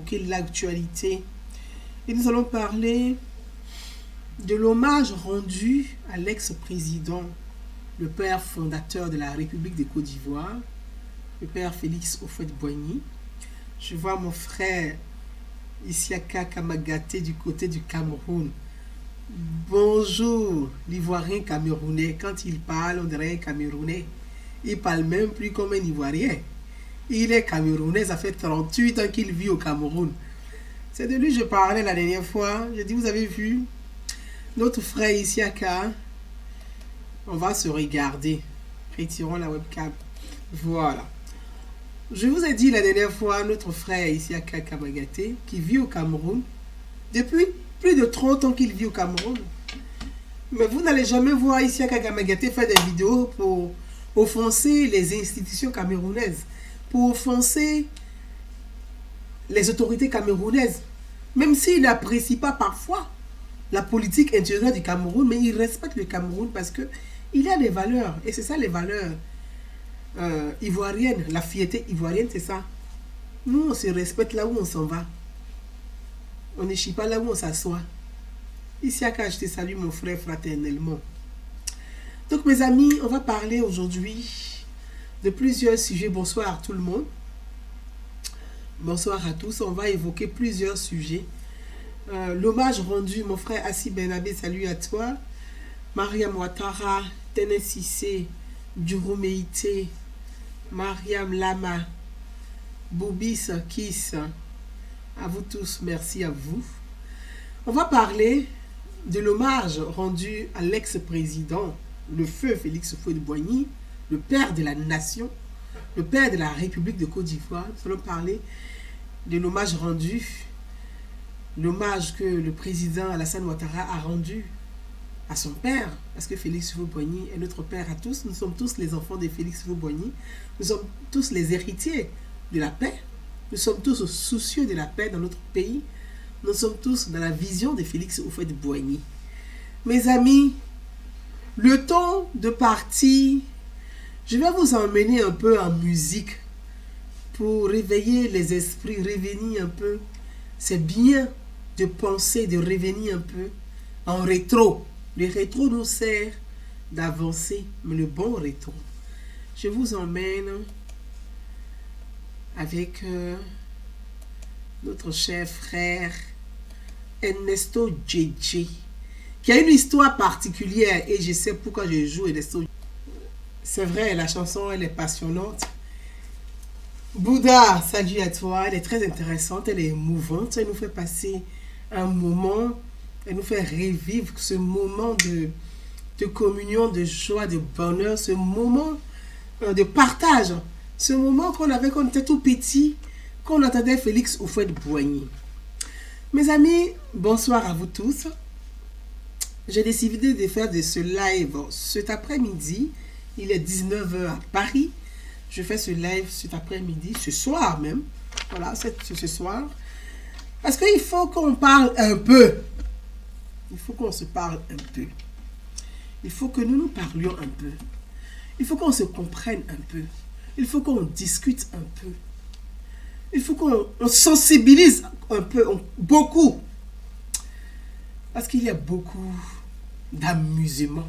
évoquer l'actualité. Et nous allons parler de l'hommage rendu à l'ex-président, le père fondateur de la République de Côte d'Ivoire, le père Félix Houphouët-Boigny. Je vois mon frère Isiaka Kamagaté du côté du Cameroun. Bonjour, l'Ivoirien camerounais. Quand il parle, on dirait un Camerounais. Il parle même plus comme un Ivoirien. Il est camerounais, ça fait 38 ans qu'il vit au Cameroun. C'est de lui que je parlais la dernière fois. J'ai dit, vous avez vu notre frère Isiaka. On va se regarder. Retirons la webcam. Voilà. Je vous ai dit la dernière fois, notre frère Isiaka Kamagaté, qui vit au Cameroun, depuis plus de 30 ans qu'il vit au Cameroun. Mais vous n'allez jamais voir Isiaka Kamagaté faire des vidéos pour offenser les institutions camerounaises, pour offenser les autorités camerounaises. Même s'il n'apprécie pas parfois la politique intérieure du Cameroun, mais il respecte le Cameroun parce qu'il a des valeurs. Et c'est ça les valeurs ivoiriennes, la fierté ivoirienne, c'est ça. Nous, on se respecte là où on s'en va. On ne chie pas là où on s'assoit. Isiaka, je te salue mon frère fraternellement. Donc mes amis, on va parler aujourd'hui de plusieurs sujets. Bonsoir à tout le monde. Bonsoir à tous. On va évoquer plusieurs sujets. L'hommage rendu, mon frère Assi Benabé, salut à toi. Mariam Ouattara, Tennessee, Djuroumeïté, Mariam Lama, Boubis Kiss. À vous tous, merci à vous. On va parler de l'hommage rendu à l'ex-président, le feu Félix Houphouët-Boigny, le père de la nation, le père de la République de Côte d'Ivoire. Nous allons parler de l'hommage rendu, l'hommage que le président Alassane Ouattara a rendu à son père, parce que Félix Houphouët-Boigny est notre père à tous. Nous sommes tous les enfants de Félix Houphouët-Boigny. Nous sommes tous les héritiers de la paix. Nous sommes tous soucieux de la paix dans notre pays. Nous sommes tous dans la vision de Félix Houphouët-Boigny. Mes amis, le temps de partir, je vais vous emmener un peu en musique pour réveiller les esprits, revenir un peu. C'est bien de penser, de revenir un peu en rétro. Le rétro nous sert d'avancer, mais le bon rétro. Je vous emmène avec notre cher frère Ernesto Djedje, qui a une histoire particulière et je sais pourquoi je joue Ernesto. C'est vrai, la chanson elle est passionnante. Bouddha, salut à toi, elle est très intéressante, elle est émouvante, elle nous fait passer un moment, elle nous fait revivre ce moment de communion, de joie, de bonheur, ce moment de partage. Ce moment qu'on avait quand on était tout petit, qu'on entendait Félix Houphouët-Boigny. Mes amis, bonsoir à vous tous. J'ai décidé de faire de ce live cet après-midi. Il est 19 h à Paris. Je fais ce live cet après-midi, ce soir même. Voilà, c'est ce soir. Parce qu'il faut qu'on parle un peu. Il faut qu'on se parle un peu. Il faut que nous nous parlions un peu. Il faut qu'on se comprenne un peu. Il faut qu'on discute un peu. Il faut qu'on sensibilise un peu, beaucoup. Parce qu'il y a beaucoup d'amusement.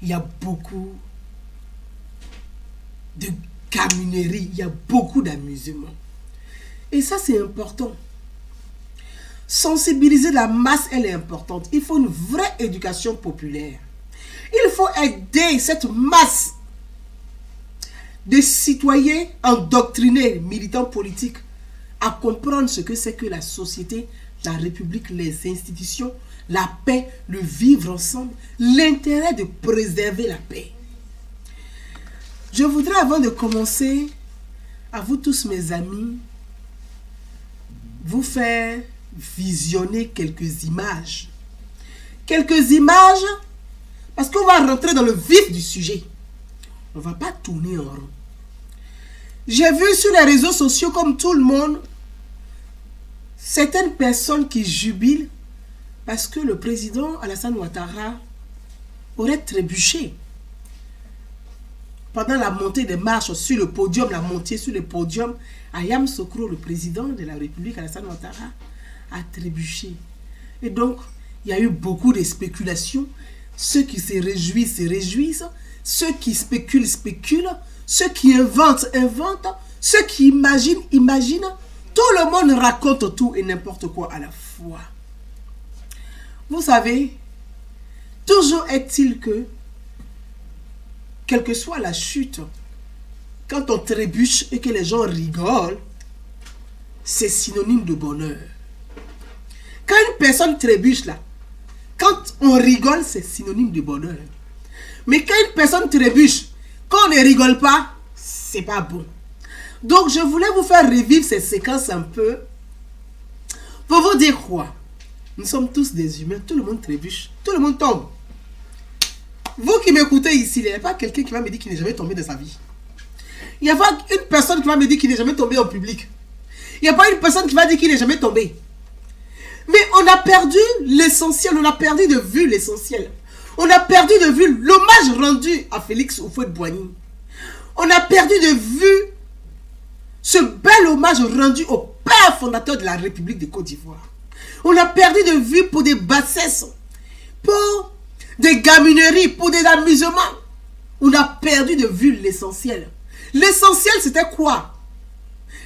Il y a beaucoup de caminerie. Il y a beaucoup d'amusement. Et ça, c'est important. Sensibiliser la masse, elle est importante. Il faut une vraie éducation populaire. Il faut aider cette masse de citoyens endoctrinés, militants politiques, à comprendre ce que c'est que la société, la République, les institutions, la paix, le vivre ensemble, l'intérêt de préserver la paix. Je voudrais, avant de commencer, à vous tous mes amis, vous faire visionner quelques images. Quelques images, parce qu'on va rentrer dans le vif du sujet. On ne va pas tourner en rond. J'ai vu sur les réseaux sociaux, comme tout le monde, certaines personnes qui jubilent parce que le président Alassane Ouattara aurait trébuché pendant la montée des marches sur le podium, la montée sur le podium, Ayam Sokro, le président de la République, Alassane Ouattara, a trébuché. Et donc, il y a eu beaucoup de spéculations. Ceux qui se réjouissent. Ceux qui spéculent, spéculent. Ceux qui inventent, inventent. Ceux qui imaginent, imaginent. Tout le monde raconte tout et n'importe quoi à la fois. Vous savez, toujours est-il que, quelle que soit la chute, quand on trébuche et que les gens rigolent, c'est synonyme de bonheur. Quand une personne trébuche là, quand on rigole, c'est synonyme de bonheur. Mais quand une personne trébuche, quand on ne rigole pas, c'est pas bon. Donc je voulais vous faire revivre ces séquences un peu pour vous dire quoi. Nous sommes tous des humains, tout le monde trébuche, tout le monde tombe. Vous qui m'écoutez ici, il n'y a pas quelqu'un qui va me dire qu'il n'est jamais tombé dans sa vie. Il n'y a pas une personne qui va me dire qu'il n'est jamais tombé en public. Il n'y a pas une personne qui va dire qu'il n'est jamais tombé. Mais on a perdu l'essentiel, on a perdu de vue l'essentiel. On a perdu de vue l'hommage rendu à Félix Houphouët-Boigny. On a perdu de vue ce bel hommage rendu au père fondateur de la République de Côte d'Ivoire. On a perdu de vue pour des bassesses, pour des gamineries, pour des amusements. On a perdu de vue l'essentiel. L'essentiel, c'était quoi?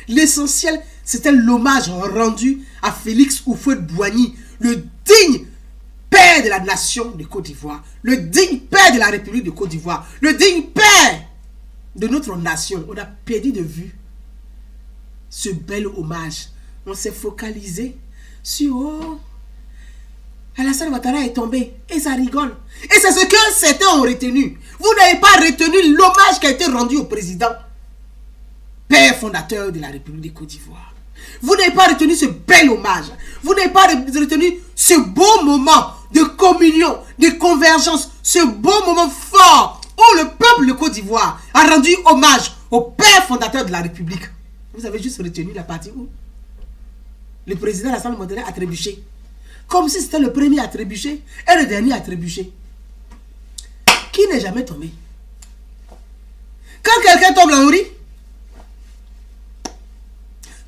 L'essentiel, c'était l'hommage rendu à Félix Houphouët-Boigny, le digne père de la nation de Côte d'Ivoire, le digne père de la République de Côte d'Ivoire, le digne père de notre nation. On a perdu de vue ce bel hommage. On s'est focalisé sur oh, Alassane Ouattara est tombé et ça rigole. Et c'est ce que certains ont retenu. Vous n'avez pas retenu l'hommage qui a été rendu au président, père fondateur de la République de Côte d'Ivoire. Vous n'avez pas retenu ce bel hommage. Vous n'avez pas retenu ce beau moment de communion, de convergence, ce beau moment fort où le peuple de Côte d'Ivoire a rendu hommage au père fondateur de la République. Vous avez juste retenu la partie où le président Alassane Ouattara a trébuché. Comme si c'était le premier à trébucher et le dernier à trébucher. Qui n'est jamais tombé? Quand quelqu'un tombe là, on rit.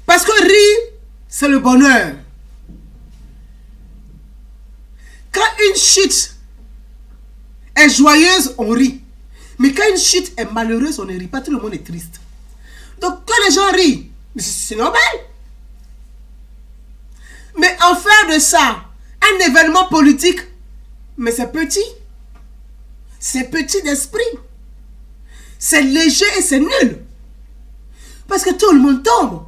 Parce que rire, c'est le bonheur. Quand une chute est joyeuse, on rit. Mais quand une chute est malheureuse, on ne rit pas. Tout le monde est triste. Donc quand les gens rient, c'est normal. Mais en faire de ça un événement politique, mais c'est petit. C'est petit d'esprit. C'est léger et c'est nul. Parce que tout le monde tombe.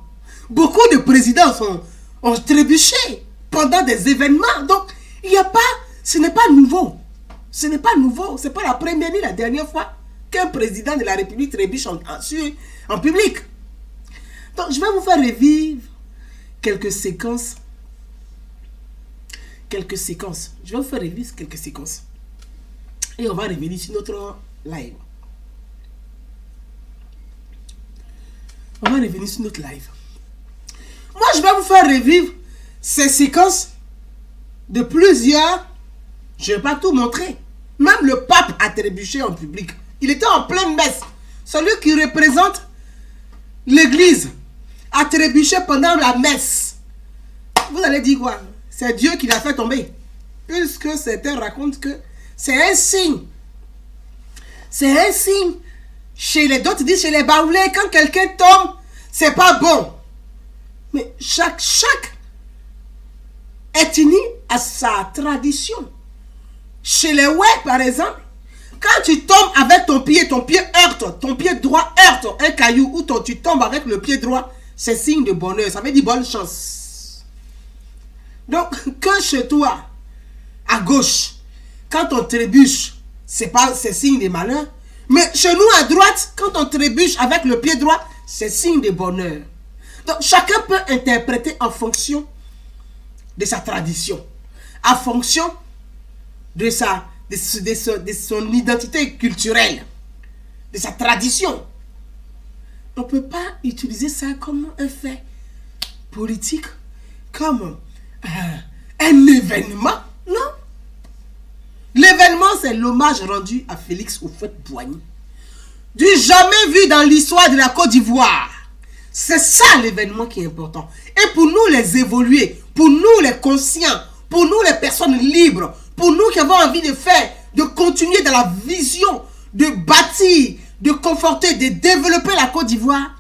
Beaucoup de présidents ont trébuché pendant des événements. Donc, il n'y a pas, ce n'est pas nouveau. Ce n'est pas nouveau. Ce n'est pas la première ni la dernière fois qu'un président de la République trébuche en public. Donc, je vais vous faire revivre quelques séquences. Je vais vous faire revivre quelques séquences. Et on va revenir sur notre live. Moi, je vais vous faire revivre ces séquences de plusieurs. Je ne vais pas tout montrer. Même le pape a trébuché en public. Il était en pleine messe. Celui qui représente l'église a trébuché pendant la messe. Vous allez dire quoi? C'est Dieu qui l'a fait tomber. Puisque certains racontent que c'est un signe. C'est un signe. Chez les d'autres disent chez les baoulés, quand quelqu'un tombe, c'est pas bon. Mais chaque ethnie a sa tradition. Chez les Ouè, par exemple, quand tu tombes avec ton pied heurte, ton pied droit heurte un caillou, ou tu tombes avec le pied droit, c'est signe de bonheur. Ça veut dire bonne chance. Donc, quand chez toi, à gauche, quand on trébuche, c'est signe de malheur. Mais chez nous, à droite, quand on trébuche avec le pied droit, c'est signe de bonheur. Donc, chacun peut interpréter en fonction de sa tradition, en fonction de son identité culturelle, de sa tradition. On ne peut pas utiliser ça comme un fait politique, comme un événement. Non. L'événement, c'est l'hommage rendu à Félix Houphouët-Boigny. Du jamais vu dans l'histoire de la Côte d'Ivoire. C'est ça l'événement qui est important. Et pour nous les évoluer, pour nous les conscients, pour nous les personnes libres, pour nous qui avons envie de faire, de continuer dans la vision, de bâtir, de conforter, de développer la Côte d'Ivoire,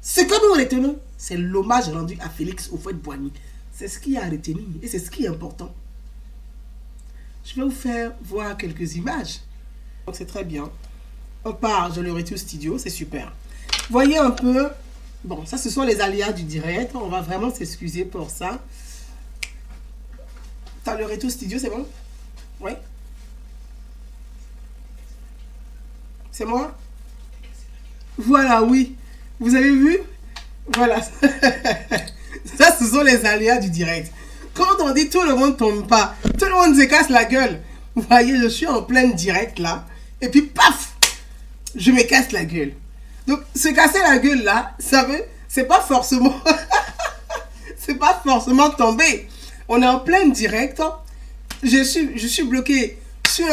ce que nous retenons, c'est l'hommage rendu à Félix Houphouët-Boigny. C'est ce qui a retenu et c'est ce qui est important. Je vais vous faire voir quelques images. Donc c'est très bien. On part, je le retire au studio, c'est super. Voyez un peu, bon, ça ce sont les aléas du direct. On va vraiment s'excuser pour ça. T'as le retour studio, c'est bon? Oui. C'est moi? Voilà, oui. Vous avez vu? Voilà. Ça, ce sont les aléas du direct. Quand on dit tout le monde tombe pas, tout le monde se casse la gueule. Vous voyez, je suis en plein direct là. Et puis, paf! Je me casse la gueule. Donc, se casser la gueule là, ça veut, c'est pas forcément... c'est pas forcément tomber. On est en plein direct. Je suis bloqué sur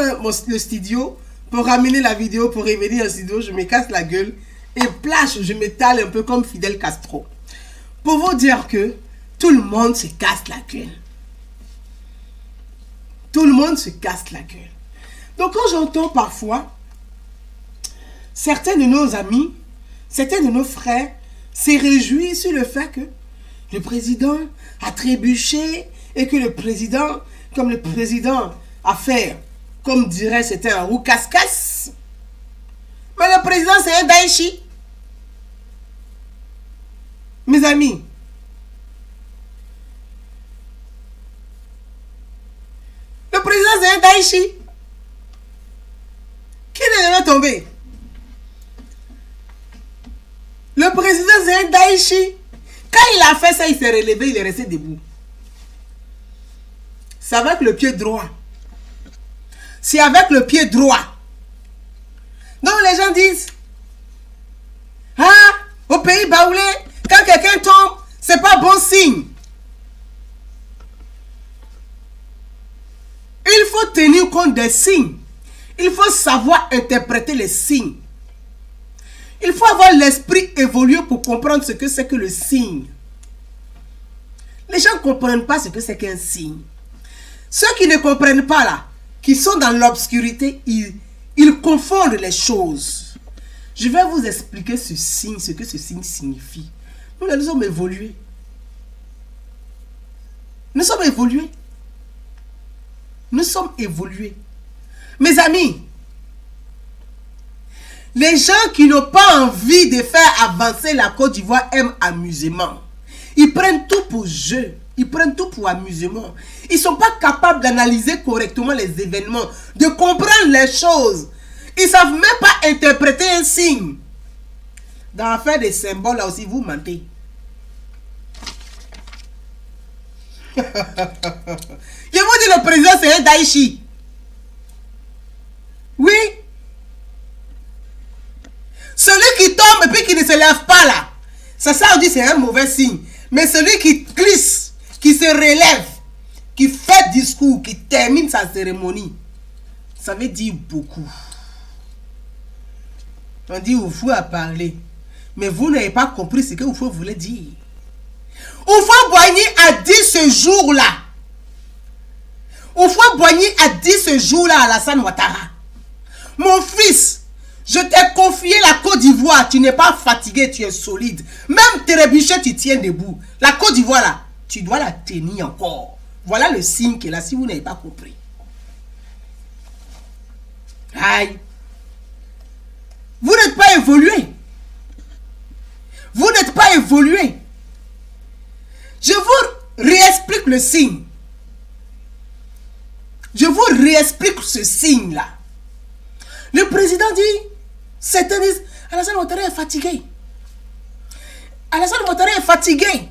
le studio pour ramener la vidéo, pour revenir au studio. Je me casse la gueule et plache, je m'étale un peu comme Fidel Castro. Pour vous dire que tout le monde se casse la gueule. Tout le monde se casse la gueule. Donc quand j'entends parfois certains de nos amis, certains de nos frères se réjouissent sur le fait que le président a trébuché et que le président, comme le président a fait, comme dirait c'était un roux casse-casse. Mais le président c'est un Daïchi. Mes amis, le président c'est un Daïchi. Qui ne devait tomber? Le président c'est un Daïchi. Quand il a fait ça, il s'est relevé, il est resté debout. C'est avec le pied droit. C'est avec le pied droit. Donc les gens disent, ah, au pays baoulé, quand quelqu'un tombe, c'est pas bon signe. Il faut tenir compte des signes. Il faut savoir interpréter les signes. Il faut avoir l'esprit évolué pour comprendre ce que c'est que le signe. Les gens ne comprennent pas ce que c'est qu'un signe. Ceux qui ne comprennent pas là, qui sont dans l'obscurité, ils confondent les choses. Je vais vous expliquer ce signe, ce que ce signe signifie. Nous sommes évolués. Nous sommes évolués. Nous sommes évolués. Mes amis, les gens qui n'ont pas envie de faire avancer la Côte d'Ivoire aiment amusement. Ils prennent tout pour jeu. Ils prennent tout pour amusement. Ils ne sont pas capables d'analyser correctement les événements, de comprendre les choses. Ils ne savent même pas interpréter un signe. Dans l'affaire des symboles, là aussi, vous mentez. Je vous dis, le président, c'est un Daïchi. Oui. Celui qui tombe et puis qui ne se lève pas là, ça on dit c'est un mauvais signe. Mais celui qui glisse, qui se relève, qui fait discours, qui termine sa cérémonie, ça veut dire beaucoup. On dit Oufou a parlé, mais vous n'avez pas compris ce que Oufou voulait dire. Houphouët-Boigny a dit ce jour-là. Houphouët-Boigny a dit ce jour-là à Alassane Ouattara. Mon fils, je t'ai confié la Côte d'Ivoire. Tu n'es pas fatigué, tu es solide. Même trébuché, tu tiens debout. La Côte d'Ivoire là, tu dois la tenir encore. Voilà le signe qui est là si vous n'avez pas compris. Aïe. Vous n'êtes pas évolué. Vous n'êtes pas évolué. Je vous réexplique le signe. Je vous réexplique ce signe-là. Le président dit, certains disent, Alassane Ouattara est fatigué. Alassane Ouattara est fatigué.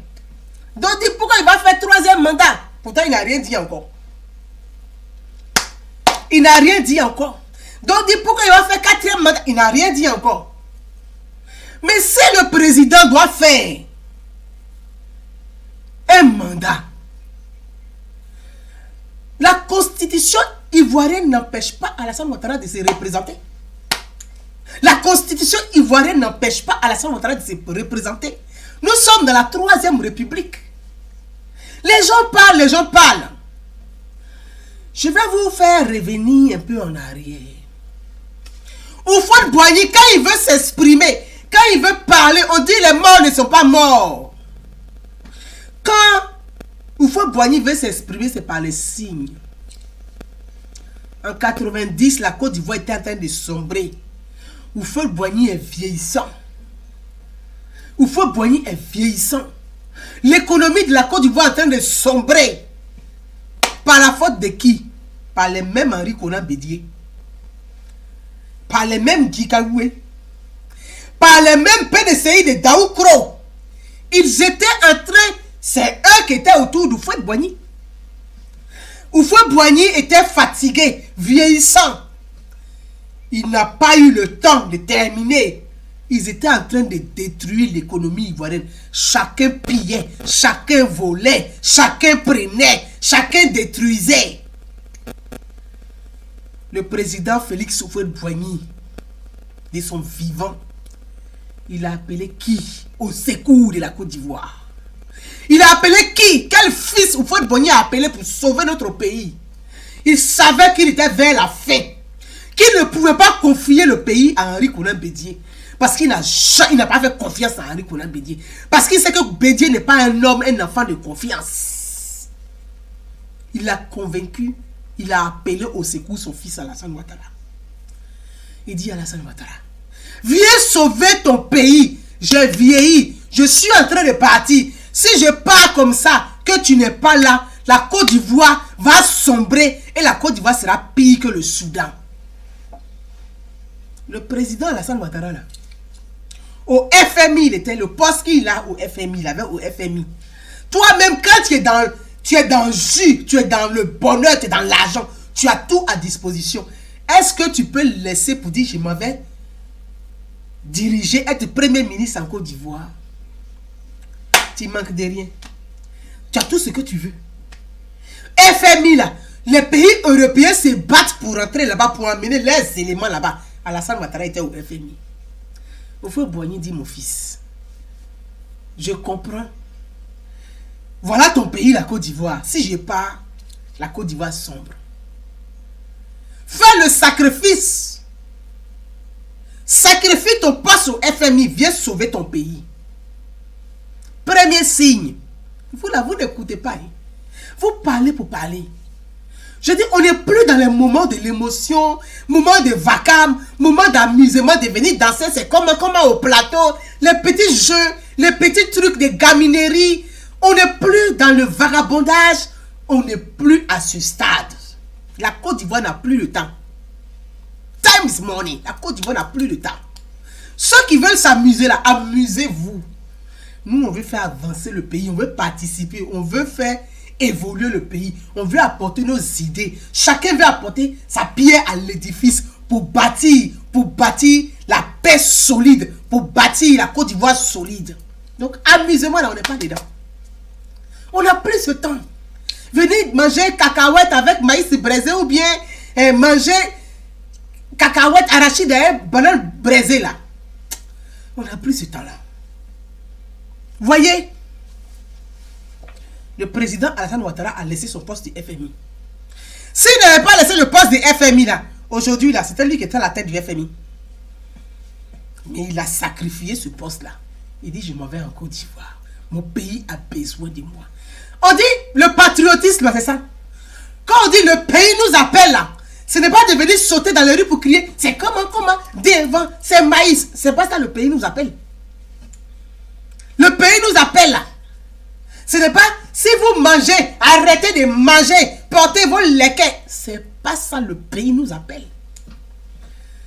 Donc, dit pourquoi il va faire troisième mandat. Pourtant, il n'a rien dit encore. Il n'a rien dit encore. Donc, dit pourquoi il va faire quatrième mandat. Il n'a rien dit encore. Mais si le président doit faire un mandat, la constitution ivoirienne n'empêche pas Alassane Ouattara de se représenter. La constitution ivoirienne n'empêche pas Alassane Ouattara de se représenter. Nous sommes dans la 3e République. Les gens parlent, les gens parlent. Je vais vous faire revenir un peu en arrière. Houphouët-Boigny, quand il veut s'exprimer, quand il veut parler, on dit les morts ne sont pas morts. Quand Houphouët-Boigny veut s'exprimer, c'est par les signes. En 90, la Côte d'Ivoire était en train de sombrer. Houphouët-Boigny est vieillissant. Houphouët-Boigny est vieillissant. L'économie de la Côte d'Ivoire est en train de sombrer. Par la faute de qui? Par les mêmes Henri Konan Bédié. Par les mêmes Djikaoué. Par les mêmes PDCI de Daoukro. Ils étaient en train, c'est eux qui étaient autour d'Houphouët-Boigny. Houphouët-Boigny était fatigué, vieillissant. Il n'a pas eu le temps de terminer. Ils étaient en train de détruire l'économie ivoirienne. Chacun pillait, chacun volait, chacun prenait, chacun détruisait. Le président Félix Houphouët-Boigny, de son vivant, il a appelé qui au secours de la Côte d'Ivoire? Il a appelé qui? Quel fils Houphouët-Boigny a appelé pour sauver notre pays? Il savait qu'il était vers la fin, qu'il ne pouvait pas confier le pays à Henri Konan Bédié. Parce qu'il n'a pas fait confiance à Henri Konan Bédié. Parce qu'il sait que Bédié n'est pas un homme, un enfant de confiance. Il l'a convaincu. Il a appelé au secours son fils Alassane Ouattara. Il dit à Alassane Ouattara, viens sauver ton pays. J'ai vieilli. Je suis en train de partir. Si je pars comme ça, que tu n'es pas là, la Côte d'Ivoire va sombrer et la Côte d'Ivoire sera pire que le Soudan. Le président Alassane Ouattara là, au FMI, il était le poste qu'il a au FMI, il avait au FMI. Toi-même, quand tu es dans le jus, tu es dans le bonheur, tu es dans l'argent, tu as tout à disposition. Est-ce que tu peux le laisser pour dire je m'en vais diriger, être premier ministre en Côte d'Ivoire? Tu manques de rien. Tu as tout ce que tu veux. FMI là, les pays européens se battent pour rentrer là-bas, pour amener les éléments là-bas. Alassane Ouattara était au FMI. Houphouët-Boigny dit, mon fils, je comprends. Voilà ton pays, la Côte d'Ivoire. Si je pars, la Côte d'Ivoire sombre. Fais le sacrifice. Sacrifie ton poste au FMI. Viens sauver ton pays. Premier signe. Vous n'écoutez pas. Hein? Vous parlez pour parler. Je dis, on n'est plus dans les moments de l'émotion, moments de vacarme, moments d'amusement, de venir danser. C'est comme au plateau. Les petits jeux, les petits trucs de gaminerie. On n'est plus dans le vagabondage. On n'est plus à ce stade. La Côte d'Ivoire n'a plus le temps. Time is money. La Côte d'Ivoire n'a plus le temps. Ceux qui veulent s'amuser là, amusez-vous. Nous, on veut faire avancer le pays. On veut participer. On veut faire évoluer le pays. On veut apporter nos idées. Chacun veut apporter sa pierre à l'édifice pour bâtir la paix solide, pour bâtir la Côte d'Ivoire solide. Donc, amusez-moi là, on n'est pas dedans. On n'a plus ce temps. Venez manger cacahuètes avec maïs braisé ou bien manger cacahuètes arachides et banane braisée là. On n'a plus ce temps-là. Voyez, le président Alassane Ouattara a laissé son poste du FMI. S'il n'avait pas laissé le poste du FMI là, aujourd'hui là, c'était lui qui était à la tête du FMI. Mais il a sacrifié ce poste là. Il dit, je m'en vais en Côte d'Ivoire. Mon pays a besoin de moi. On dit, le patriotisme, c'est ça. Quand on dit, le pays nous appelle là, ce n'est pas de venir sauter dans les rues pour crier, c'est comment, devant, c'est maïs. C'est pas ça, le pays nous appelle. Le pays nous appelle là. Ce n'est pas, si vous mangez, arrêtez de manger, portez vos lequets. C'est pas ça, le pays nous appelle.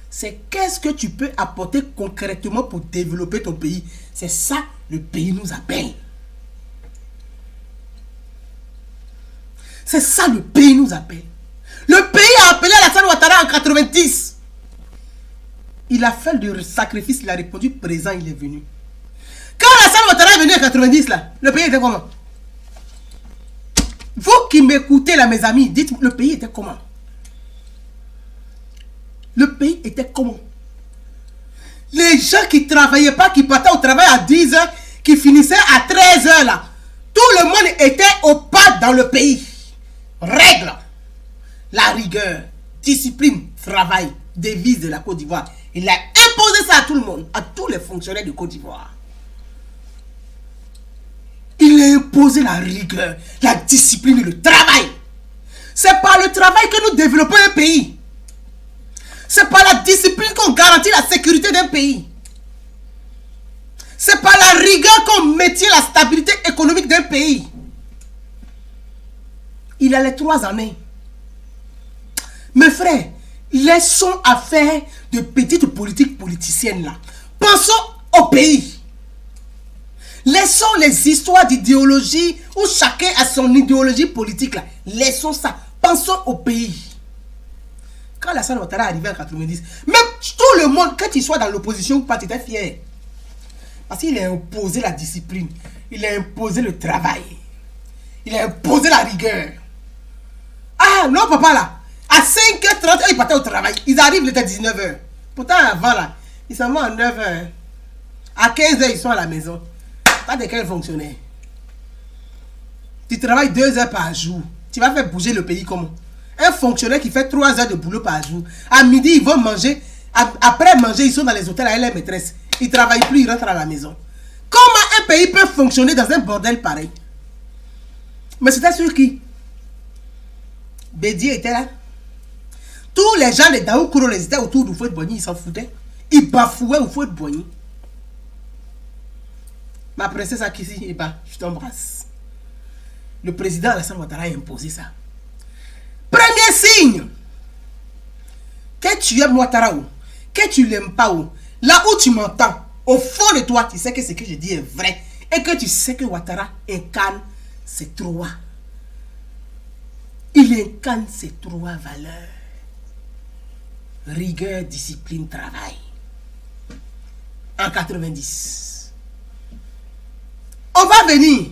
C'est qu'est-ce que tu peux apporter concrètement pour développer ton pays. C'est ça, le pays nous appelle. C'est ça, le pays nous appelle. Le pays a appelé Alassane Ouattara en 90. Il a fait le sacrifice, il a répondu présent, il est venu. Quand Alassane Ouattara est venu en 90, là, le pays était comment? Vous qui m'écoutez là, mes amis, dites, le pays était comment? Le pays était comment? Les gens qui ne travaillaient pas, qui partaient au travail à 10 h, qui finissaient à 13 h là. Tout le monde était au pas dans le pays. Règle. La rigueur, discipline, travail, devise de la Côte d'Ivoire. Il a imposé ça à tout le monde, à tous les fonctionnaires de Côte d'Ivoire. Il a imposé la rigueur, la discipline et le travail. C'est par le travail que nous développons un pays. C'est par la discipline qu'on garantit la sécurité d'un pays. C'est par la rigueur qu'on maintient la stabilité économique d'un pays. Il a les 3 années. Mes frères, laissons à faire de petites politiques politiciennes là. Pensons au pays. Laissons les histoires d'idéologie où chacun a son idéologie politique là. Laissons ça. Pensons au pays. Quand Alassane Ouattara est arrivé en 90, même tout le monde, quand il soit dans l'opposition ou pas, il était fier. Parce qu'il a imposé la discipline. Il a imposé le travail. Il a imposé la rigueur. Ah non, papa là. À 5h30, ils partaient au travail. Ils arrivent, il était 19h. Pourtant, avant là, ils s'en vont à 9h. À 15h, ils sont à la maison. Pas de quel fonctionnaire. Tu travailles 2 heures par jour. Tu vas faire bouger le pays comment? Un fonctionnaire qui fait 3 heures de boulot par jour. À midi, ils vont manger. Après manger, ils sont dans les hôtels avec les maîtresses. Ils ne travaillent plus, ils rentrent à la maison. Comment un pays peut fonctionner dans un bordel pareil? Mais c'était sur qui? Bédié était là. Tous les gens de Daoukoro, les étaient autour du Houphouët-Boigny, ils s'en foutaient. Ils bafouaient Houphouët-Boigny. Ma princesse Akissi, eh ben, je t'embrasse. Le président Alassane Ouattara a imposé ça. Premier signe que tu aimes Ouattara ou que tu l'aimes pas ou là où tu m'entends, au fond de toi, tu sais que ce que je dis est vrai et que tu sais que Ouattara incarne ces 3. Il incarne ces 3 valeurs. Rigueur, discipline, travail. En 90. On va venir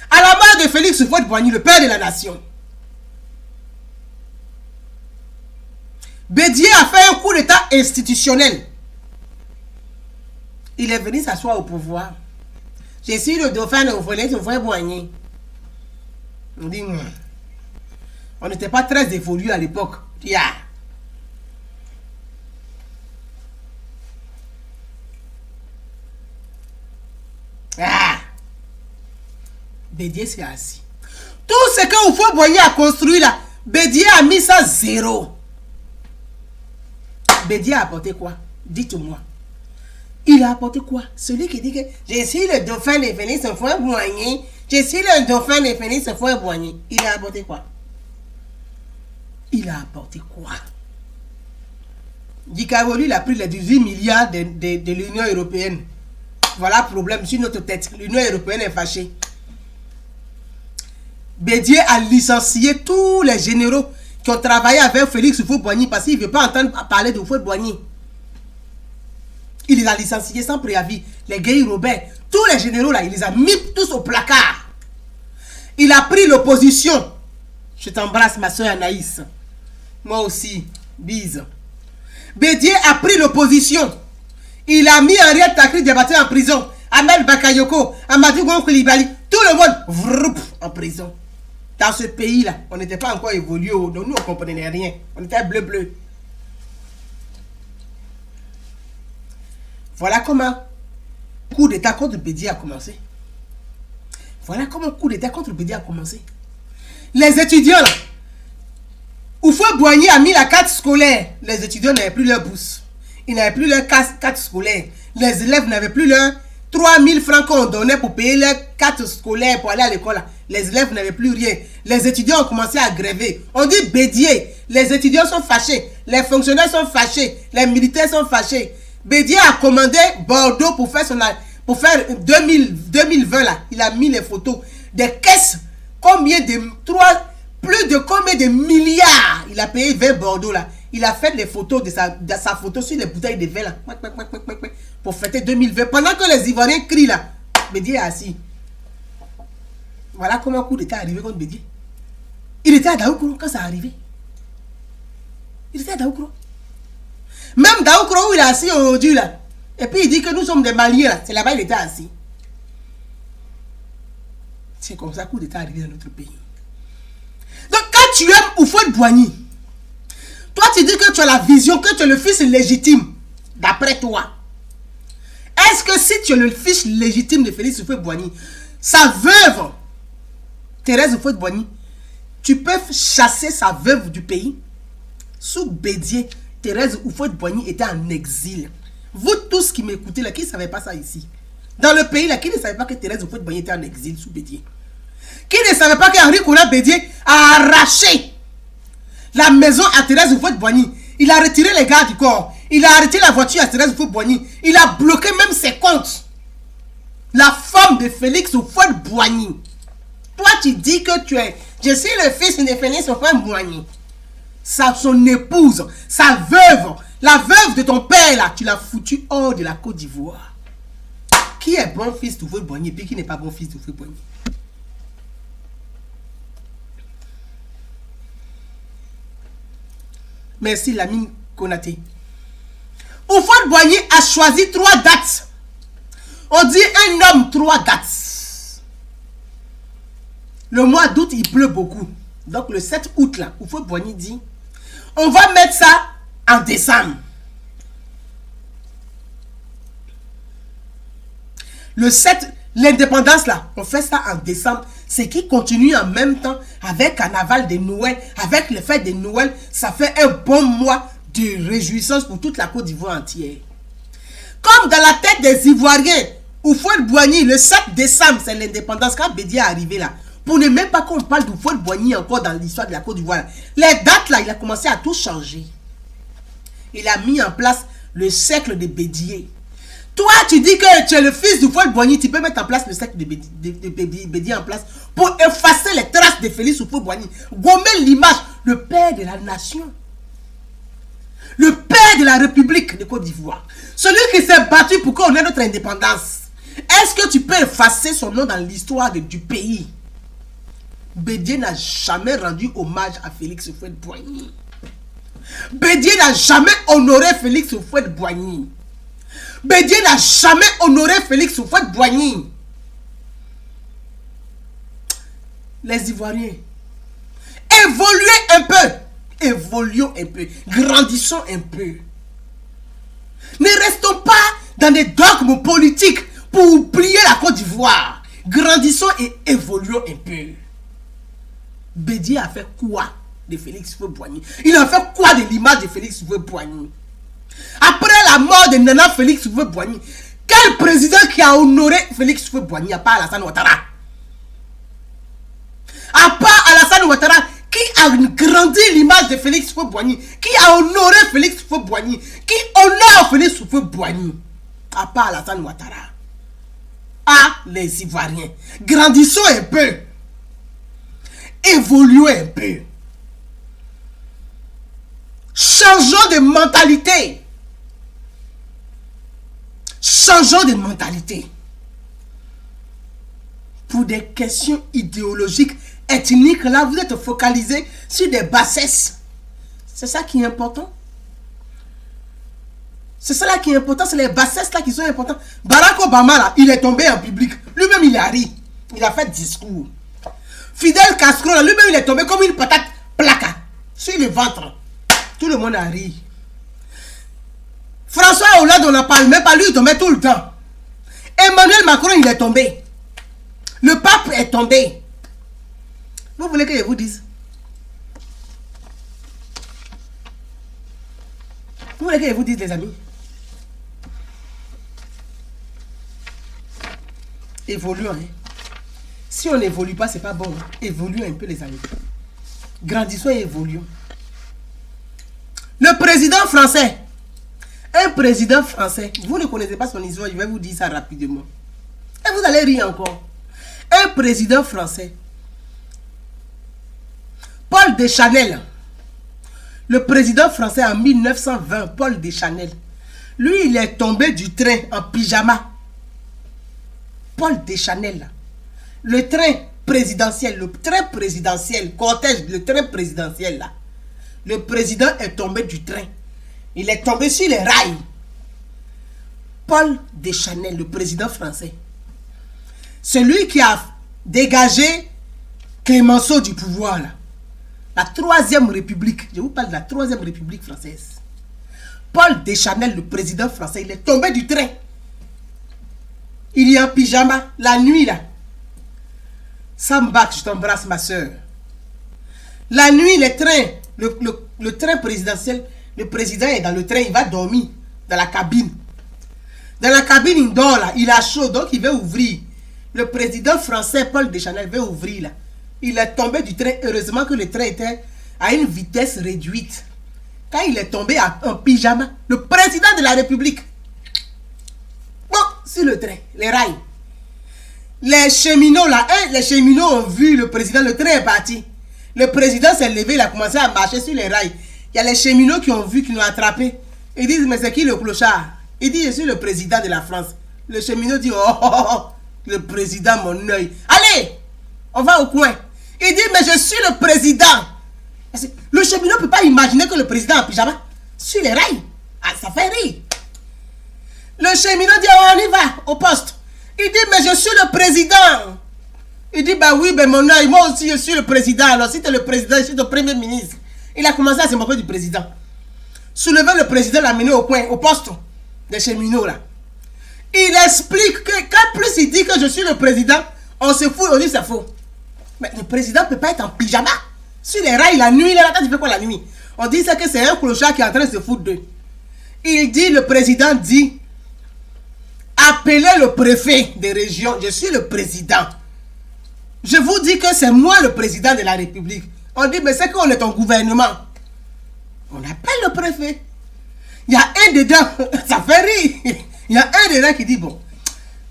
à la mort de Félix Houphouët-Boigny, le père de la nation. Bédié a fait un coup d'état institutionnel. Il est venu s'asseoir au pouvoir. Je suis le dauphin de Félix Houphouët-Boigny. On dit, on n'était pas très évolué à l'époque. Yeah. Ah. Bédié s'est assis. Tout ce que Houphouët-Boigny a construit là, Bédié a mis ça 0. Bédié a apporté quoi? Dites-moi. Il a apporté quoi? Celui qui dit que je suis le dauphin de Félix Houphouët-Boigny. Je suis le dauphin de Félix Houphouët-Boigny. Il a apporté quoi? Il a apporté quoi? Dicaro, lui, il a pris les 18 milliards de l'Union européenne. Voilà le problème sur notre tête. L'Union européenne est fâchée. Bédié a licencié tous les généraux qui ont travaillé avec Félix Houphouët-Boigny parce qu'il ne veut pas entendre parler de Houphouët-Boigny. Il les a licenciés sans préavis. Les Guy Robert, tous les généraux là, il les a mis tous au placard. Il a pris l'opposition. Je t'embrasse, ma soeur Anaïs. Moi aussi, bise. Bédié a pris l'opposition. Il a mis Henriette Takri Diabaté en prison. Ahmed Bakayoko, Amadou Gon Coulibaly, tout le monde vroup, en prison. Dans ce pays-là, on n'était pas encore évolué. Donc nous, on ne comprenait rien. On était bleu-bleu. Voilà comment le coup d'état contre Bédié a commencé. Voilà comment le coup d'état contre Bédié a commencé. Les étudiants là, Houphouët-Boigny a mis la carte scolaire. Les étudiants n'avaient plus leur bourse. Ils n'avaient plus leur carte scolaire. Les élèves n'avaient plus leur 3000 francs qu'on donnait pour payer leur carte scolaire pour aller à l'école. Les élèves n'avaient plus rien. Les étudiants ont commencé à gréver. On dit Bédié. Les étudiants sont fâchés. Les fonctionnaires sont fâchés. Les militaires sont fâchés. Bédié a commandé Bordeaux pour faire 2020 là. Il a mis les photos des caisses. Plus de combien de milliards il a payé vers Bordeaux là. Il a fait les photos de sa photo sur les bouteilles de vin là. Pour fêter 2020. Pendant que les Ivoiriens crient là. Bédié est assis. Voilà comment un coup d'état est arrivé contre Bédié. Il était à Daoukro quand ça est arrivé. Il était à Daoukro. Même Daoukro où il est assis aujourd'hui là. Et puis il dit que nous sommes des Maliens. C'est là-bas il était assis. C'est comme ça que coup d'État est arrivé dans notre pays. Donc quand tu aimes Houphouët-Boigny, toi tu dis que tu as la vision, que tu es le fils légitime, d'après toi. Est-ce que si tu es le fils légitime de Félix Houphouët-Boigny, sa veuve, Thérèse Houphouët-Boigny, tu peux chasser sa veuve du pays? Sous Bédié, Thérèse Houphouët-Boigny était en exil. Vous tous qui m'écoutez là, qui ne savez pas ça ici? Dans le pays là, qui ne savait pas que Thérèse Houphouët-Boigny était en exil sous Bédié? Qui ne savait pas qu'Henri Konan Bédié a arraché la maison à Thérèse Houphouët-Boigny? Il a retiré les gars du corps. Il a arrêté la voiture à Thérèse Houphouët-Boigny. Il a bloqué même ses comptes. La femme de Félix Houphouët-Boigny. Toi, tu dis que tu es... Je suis le fils de Félix Houphouët-Boigny. Son épouse, sa veuve, la veuve de ton père, là, tu l'as foutu hors de la Côte d'Ivoire. Qui est bon fils d'Houphouët-Boigny et puis qui n'est pas bon fils d'Houphouët-Boigny? Merci, Lamine Konaté. Houphouët-Boigny a choisi 3 dates. On dit un homme, 3 dates. Le mois d'août, il pleut beaucoup. Donc le 7 août, là, Houphouët-Boigny dit, on va mettre ça en décembre. Le 7, l'indépendance, là, on fait ça en décembre. C'est qui continue en même temps avec Carnaval de Noël, avec le fête de Noël. Ça fait un bon mois de réjouissance pour toute la Côte d'Ivoire entière. Comme dans la tête des Ivoiriens, Houphouët-Boigny, le 7 décembre, c'est l'indépendance. Quand Bédié est arrivé là, pour ne même pas qu'on parle d'Houphouët-Boigny encore dans l'histoire de la Côte d'Ivoire, les dates là, il a commencé à tout changer. Il a mis en place le siècle de Bédié. Toi, tu dis que tu es le fils d'Houphouët-Boigny, tu peux mettre en place le siècle de Bédié en place pour effacer les traces de Félix Houphouët-Boigny, gommer l'image, le père de la nation. Le père de la République de Côte d'Ivoire. Celui qui s'est battu pour qu'on ait notre indépendance. Est-ce que tu peux effacer son nom dans l'histoire du pays? Bédié n'a jamais rendu hommage à Félix Houphouët-Boigny. Bédié n'a jamais honoré Félix Houphouët-Boigny. Bédié n'a jamais honoré Félix Houphouët-Boigny. Les Ivoiriens, évoluez un peu. Évoluons un peu. Grandissons un peu. Ne restons pas dans des dogmes politiques pour oublier la Côte d'Ivoire. Grandissons et évoluons un peu. Bédié a fait quoi de Félix Houphouët-Boigny? Il a fait quoi de l'image de Félix Houphouët-Boigny? Après la mort de Nana Félix Houphouët-Boigny, quel président qui a honoré Félix Houphouët-Boigny à part Alassane Ouattara? À part Alassane Ouattara, qui a grandi l'image de Félix Houphouët-Boigny? Qui a honoré Félix Houphouët-Boigny? Qui honore Félix Houphouët-Boigny? À part Alassane Ouattara. Ah, les Ivoiriens, grandissons un peu. Évoluons un peu. Changeons de mentalité. Changeons de mentalité. Pour des questions idéologiques, ethniques, là, vous êtes focalisés sur des bassesses. C'est ça qui est important. C'est ça là qui est important, c'est les bassesses là qui sont importantes. Barack Obama, là, il est tombé en public. Lui-même, il a ri. Il a fait discours. Fidel Castro, là, lui-même, il est tombé comme une patate placa sur le ventre. Tout le monde a ri. François Hollande, on n'en parle même pas, lui, il tombait tout le temps. Emmanuel Macron, il est tombé. Le pape est tombé. Vous voulez que je vous dise? Vous voulez que je vous dise, les amis? Évoluons. Hein? Si on n'évolue pas, c'est pas bon. Hein? Évoluons un peu, les amis. Grandissons et évoluons. Le président français. Un président français. Vous ne connaissez pas son histoire, je vais vous dire ça rapidement. Et vous allez rire encore. Un président français. Paul Deschanel. Le président français en 1920, Paul Deschanel. Lui, il est tombé du train en pyjama. Paul Deschanel. Le train présidentiel, cortège, le train présidentiel là. Le président est tombé du train. Il est tombé sur les rails. Paul Deschanel, le président français, celui qui a dégagé Clémenceau du pouvoir, là, la Troisième République, je vous parle de la Troisième République française. Paul Deschanel, le président français, il est tombé du train. Il est en pyjama, la nuit là. Sam Bach, je t'embrasse ma soeur. La nuit, le train présidentiel, le président est dans le train, il va dormir dans la cabine. Dans la cabine, il dort là, il a chaud, donc il veut ouvrir. Le président français, Paul Deschanel, veut ouvrir là. Il est tombé du train, heureusement que le train était à une vitesse réduite. Quand il est tombé en pyjama, le président de la République, bon, sur le train, les rails. Les cheminots là, les cheminots ont vu le président, le train est parti. Le président s'est levé, il a commencé à marcher sur les rails. Il y a les cheminots qui ont vu, qui l'ont attrapé. Ils disent, mais c'est qui le clochard? Il dit, je suis le président de la France. Le cheminot dit, oh, le président, mon œil. Allez, on va au coin. Il dit, mais je suis le président. Le cheminot ne peut pas imaginer que le président en pyjama sur les rails. Ah, ça fait rire. Le cheminot dit, oh, on y va, au poste. Il dit, mais je suis le président. Il dit, bah oui, ben mon œil, moi aussi je suis le président. Alors si tu es le président, je suis le premier ministre. Il a commencé à se moquer du président. Soulever le président, l'a mené au coin, au poste des cheminots là. Il explique que quand plus il dit que je suis le président, on se fout, on dit c'est faux. Mais le président ne peut pas être en pyjama sur les rails la nuit. Là, tu fais quoi la nuit? On dit que c'est un clochard qui est en train de se foutre d'eux. Il dit, le président dit, appelez le préfet des régions, je suis le président. Je vous dis que c'est moi le président de la République. On dit, mais c'est qu'on est en gouvernement. On appelle le préfet. Il y a un dedans, ça fait rire. Il y a un dedans qui dit, bon,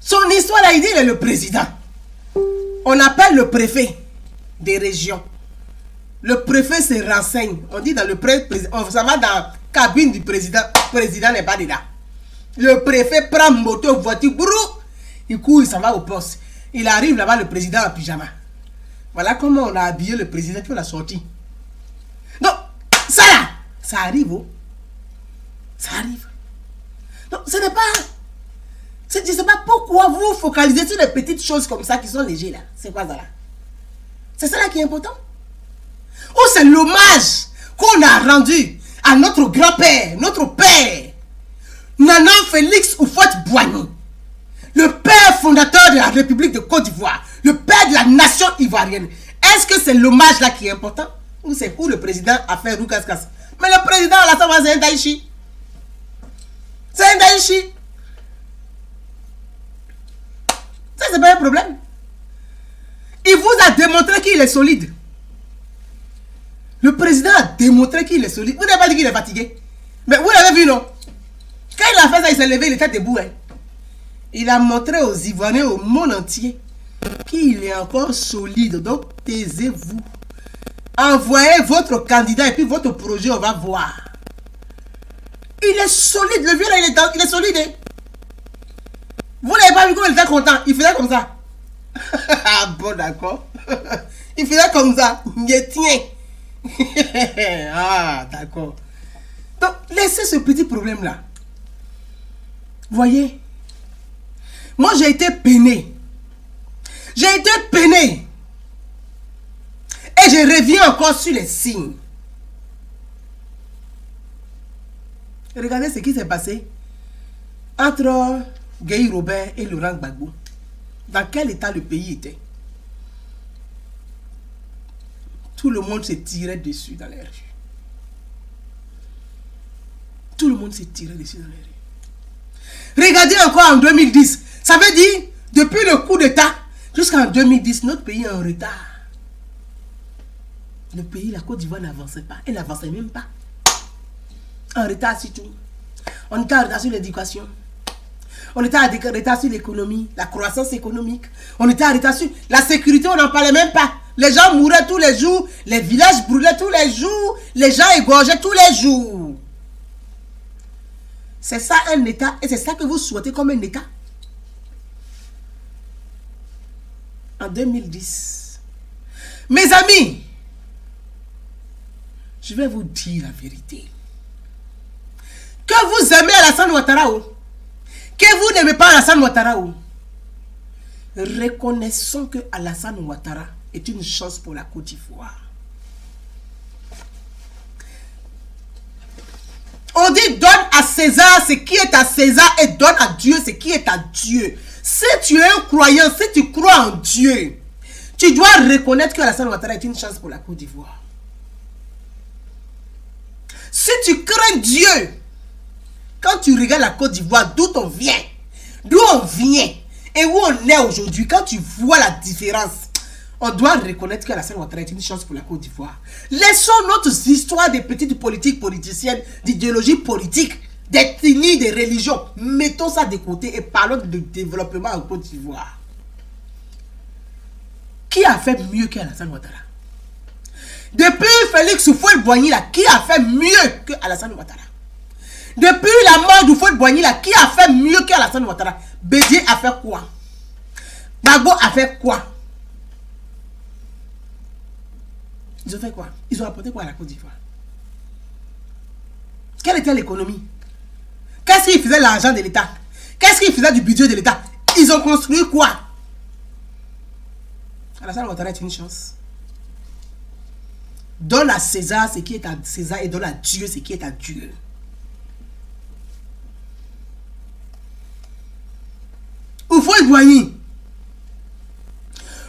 son histoire là, il dit, il est le président. On appelle le préfet des régions. Le préfet se renseigne. On dit dans le président, ça va dans la cabine du président. Le président n'est pas dedans. Le préfet prend moto, voiture, brou, il court, il s'en va au poste. Il arrive là-bas, le président en pyjama. Voilà comment on a habillé le président, puis on l'a sorti. Donc, ça là, ça arrive, oh. Ça arrive. Donc, ce n'est pas... Je ne sais pas pourquoi vous focalisez sur les petites choses comme ça qui sont légères là. C'est quoi ça là? C'est ça là qui est important? Ou c'est l'hommage qu'on a rendu à notre grand-père, notre père, Nana Félix Houphouët-Boigny, le père fondateur de la République de Côte d'Ivoire, le père de la nation ivoirienne. Est-ce que c'est l'hommage là qui est important? Ou c'est où le président a fait rougaskas? Mais le président là, ça va, c'est un Daïchi. C'est un Daïchi. Ça, c'est pas un problème. Il vous a démontré qu'il est solide. Le président a démontré qu'il est solide. Vous n'avez pas dit qu'il est fatigué. Mais vous l'avez vu, non? Quand il a fait ça, il s'est levé, il était debout. Hein. Il a montré aux Ivoiriens, au monde entier, qu'il est encore solide. Donc, taisez-vous. Envoyez votre candidat et puis votre projet, on va voir. Il est solide. Le vieux là, il est solide. Hein? Vous n'avez pas vu comment il était content. Il faisait comme ça. Ah bon, d'accord. Il faisait comme ça. Il tient. Ah, d'accord. Donc, laissez ce petit problème-là. Voyez, moi j'ai été peiné. J'ai été peiné. Et je reviens encore sur les signes. Regardez ce qui s'est passé entre Guy Robert et Laurent Gbagbo. Dans quel état le pays était? Tout le monde se tirait dessus dans les rues. Tout le monde se tirait dessus dans les rues. Regardez encore en 2010. Ça veut dire, depuis le coup d'État jusqu'en 2010, notre pays est en retard. Le pays, la Côte d'Ivoire n'avançait pas. Elle n'avançait même pas. En retard sur tout. On était en retard sur l'éducation. On était en retard sur l'économie, la croissance économique. On était en retard sur la sécurité, on n'en parlait même pas. Les gens mouraient tous les jours. Les villages brûlaient tous les jours. Les gens égorgeaient tous les jours. C'est ça un État et c'est ça que vous souhaitez comme un État. En 2010. Mes amis, je vais vous dire la vérité. Que vous aimez Alassane Ouattara, Que vous n'aimez pas Alassane Ouattara, reconnaissons que Alassane Ouattara est une chance pour la Côte d'Ivoire. On dit donne à César ce qui est à César et donne à Dieu ce qui est à Dieu. Si tu es un croyant, si tu crois en Dieu, tu dois reconnaître que Alassane Ouattara est une chance pour la Côte d'Ivoire. Si tu crains Dieu, quand tu regardes la Côte d'Ivoire, d'où on vient et où on est aujourd'hui, quand tu vois la différence, on doit reconnaître qu'Alassane Ouattara est une chance pour la Côte d'Ivoire. Laissons notre histoire des petites politiques politiciennes, d'idéologie politique, d'ethnie, de religion. Mettons ça de côté et parlons de développement en Côte d'Ivoire. Qui a fait mieux qu'Alassane Ouattara? Depuis Félix Houphouët-Boigny, qui a fait mieux qu'Alassane Ouattara? Depuis la mort d'Houphouët-Boigny, qui a fait mieux qu'Alassane Ouattara? Bédié a fait quoi? Gbagbo a fait quoi? Ils ont fait quoi? Ils ont apporté quoi à la Côte d'Ivoire? Quelle était l'économie? Qu'est-ce qu'ils faisaient l'argent de l'État? Qu'est-ce qu'ils faisaient du budget de l'État? Ils ont construit quoi? Alassane Ouattara est une chance. Donne à César ce qui est à César et donne à Dieu ce qui est à Dieu. Houphouët-Boigny.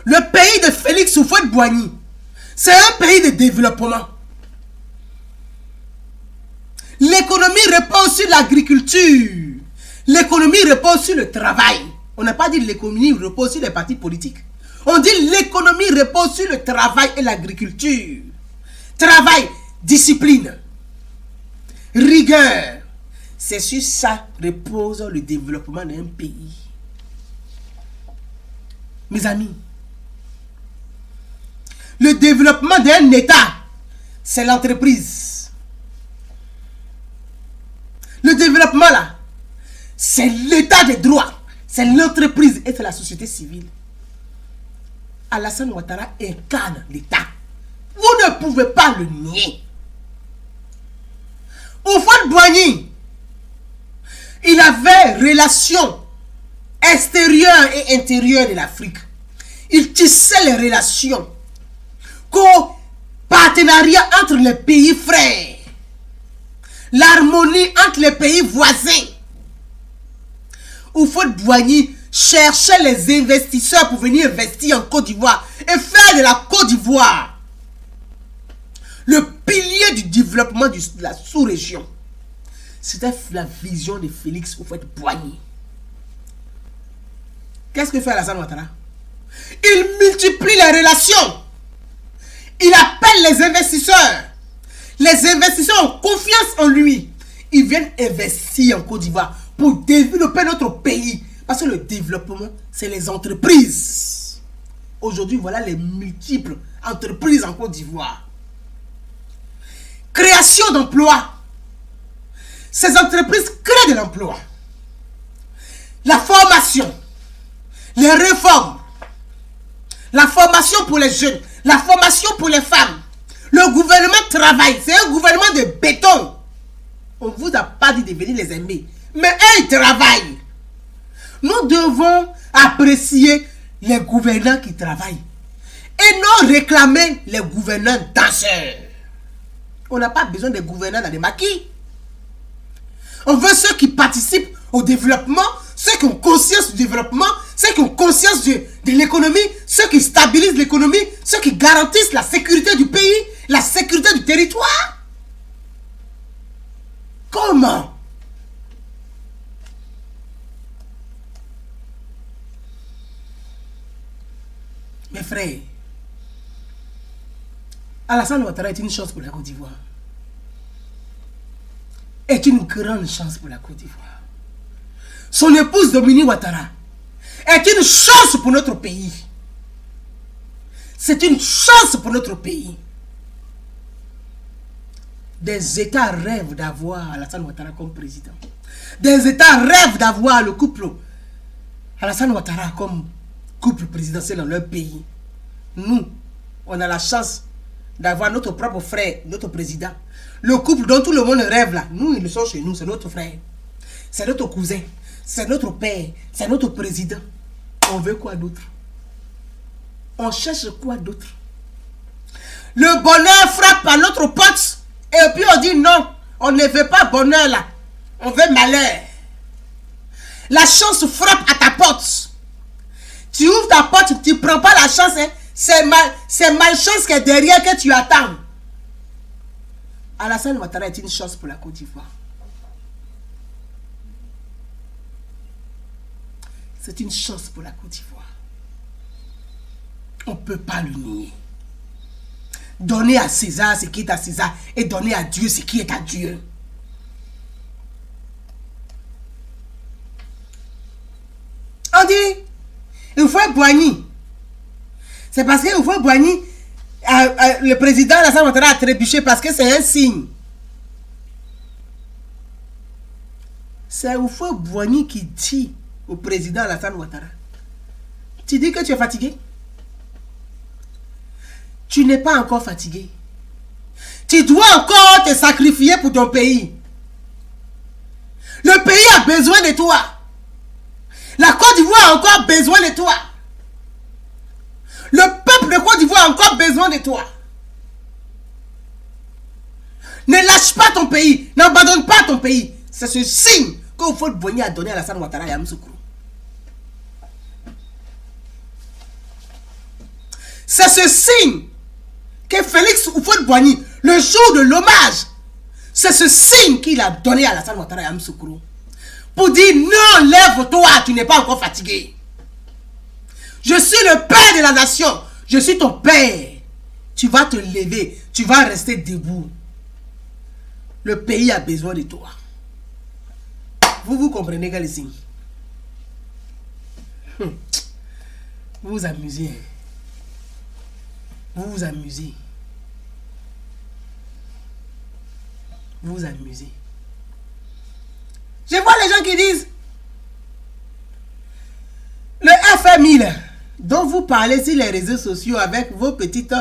Le pays de Félix Houphouët-Boigny, c'est un pays de développement. L'économie repose sur l'agriculture. L'économie repose sur le travail. On n'a pas dit l'économie repose sur les partis politiques. On dit l'économie repose sur le travail et l'agriculture. Travail, discipline, rigueur. C'est sur ça repose le développement d'un pays. Mes amis, le développement d'un État, c'est l'entreprise. Le développement là, c'est l'État de droit, c'est l'entreprise et c'est la société civile. Alassane Ouattara incarne l'État. Vous ne pouvez pas le nier. Houphouët-Boigny, il avait relation extérieure et intérieure de l'Afrique. Il tissait les relations. Partenariat entre les pays frères. L'harmonie entre les pays voisins. Houphouët-Boigny cherchait les investisseurs pour venir investir en Côte d'Ivoire et faire de la Côte d'Ivoire le pilier du développement de la sous-région. C'était la vision de Félix Houphouët-Boigny. Qu'est-ce que fait Alassane Ouattara? Il multiplie les relations. Il appelle les investisseurs. Les investisseurs ont confiance en lui. Ils viennent investir en Côte d'Ivoire pour développer notre pays. Parce que le développement, c'est les entreprises. Aujourd'hui, voilà les multiples entreprises en Côte d'Ivoire. Création d'emplois. Ces entreprises créent de l'emploi. La formation. Les réformes. La formation pour les jeunes. La formation pour les femmes. Le gouvernement travaille. C'est un gouvernement de béton. On ne vous a pas dit de venir les aimer. Mais eux, ils travaillent. Nous devons apprécier les gouvernants qui travaillent. Et non réclamer les gouvernants danseurs. On n'a pas besoin des gouvernants dans les maquis. On veut ceux qui participent au développement, ceux qui ont conscience du développement, ceux qui ont conscience de l'économie, ceux qui stabilisent l'économie, ceux qui garantissent la sécurité du pays, la sécurité du territoire. Comment? Mes frères, Alassane Ouattara est une chance pour la Côte d'Ivoire. Est une grande chance pour la Côte d'Ivoire. Son épouse Dominique Ouattara est une chance pour notre pays. C'est une chance pour notre pays. Des États rêvent d'avoir Alassane Ouattara comme président. Des États rêvent d'avoir le couple Alassane Ouattara comme couple présidentiel dans leur pays. Nous, on a la chance d'avoir notre propre frère, notre président. Le couple dont tout le monde rêve là, nous, ils sont chez nous, c'est notre frère. C'est notre cousin. c'est notre père, c'est notre président. On veut quoi d'autre? On cherche quoi d'autre? Le bonheur frappe à notre porte et puis on dit non, on ne veut pas bonheur là, on veut malheur. La chance frappe à ta porte. Tu ouvres ta porte, tu ne prends pas la chance, hein? C'est malchance qui est derrière que tu attends. Alassane Ouattara est une chance pour la Côte d'Ivoire. C'est une chance pour la Côte d'Ivoire. On ne peut pas le nier. Donner à César ce qui est à César et donner à Dieu ce qui est à Dieu. On dit, il faut Boigny. C'est parce qu'il faut Boigny, le président Alassane Ouattara a trébuché parce que c'est un signe. C'est Oufou Boigny qui dit au président Alassane Ouattara, tu dis que tu es fatigué? Tu n'es pas encore fatigué. Tu dois encore te sacrifier pour ton pays. Le pays a besoin de toi. La Côte d'Ivoire a encore besoin de toi. Le peuple de Côte d'Ivoire a encore besoin de toi. Ne lâche pas ton pays. N'abandonne pas ton pays. C'est ce signe que Oufou Boigny a donné à Alassane Ouattara et à Yamoussoukro. C'est ce signe que Félix Houphouët-Boigny, le jour de l'hommage, c'est ce signe qu'il a donné à Alassane Ouattara et à Yamoussoukro. Pour dire non, lève-toi, tu n'es pas encore fatigué. Je suis le père de la nation. Je suis ton père. Tu vas te lever. Tu vas rester debout. Le pays a besoin de toi. Vous comprenez quel signe? Vous vous amusez. Vous vous amusez. Vous vous amusez. Je vois les gens qui disent le FMI là, dont vous parlez sur les réseaux sociaux avec vos petites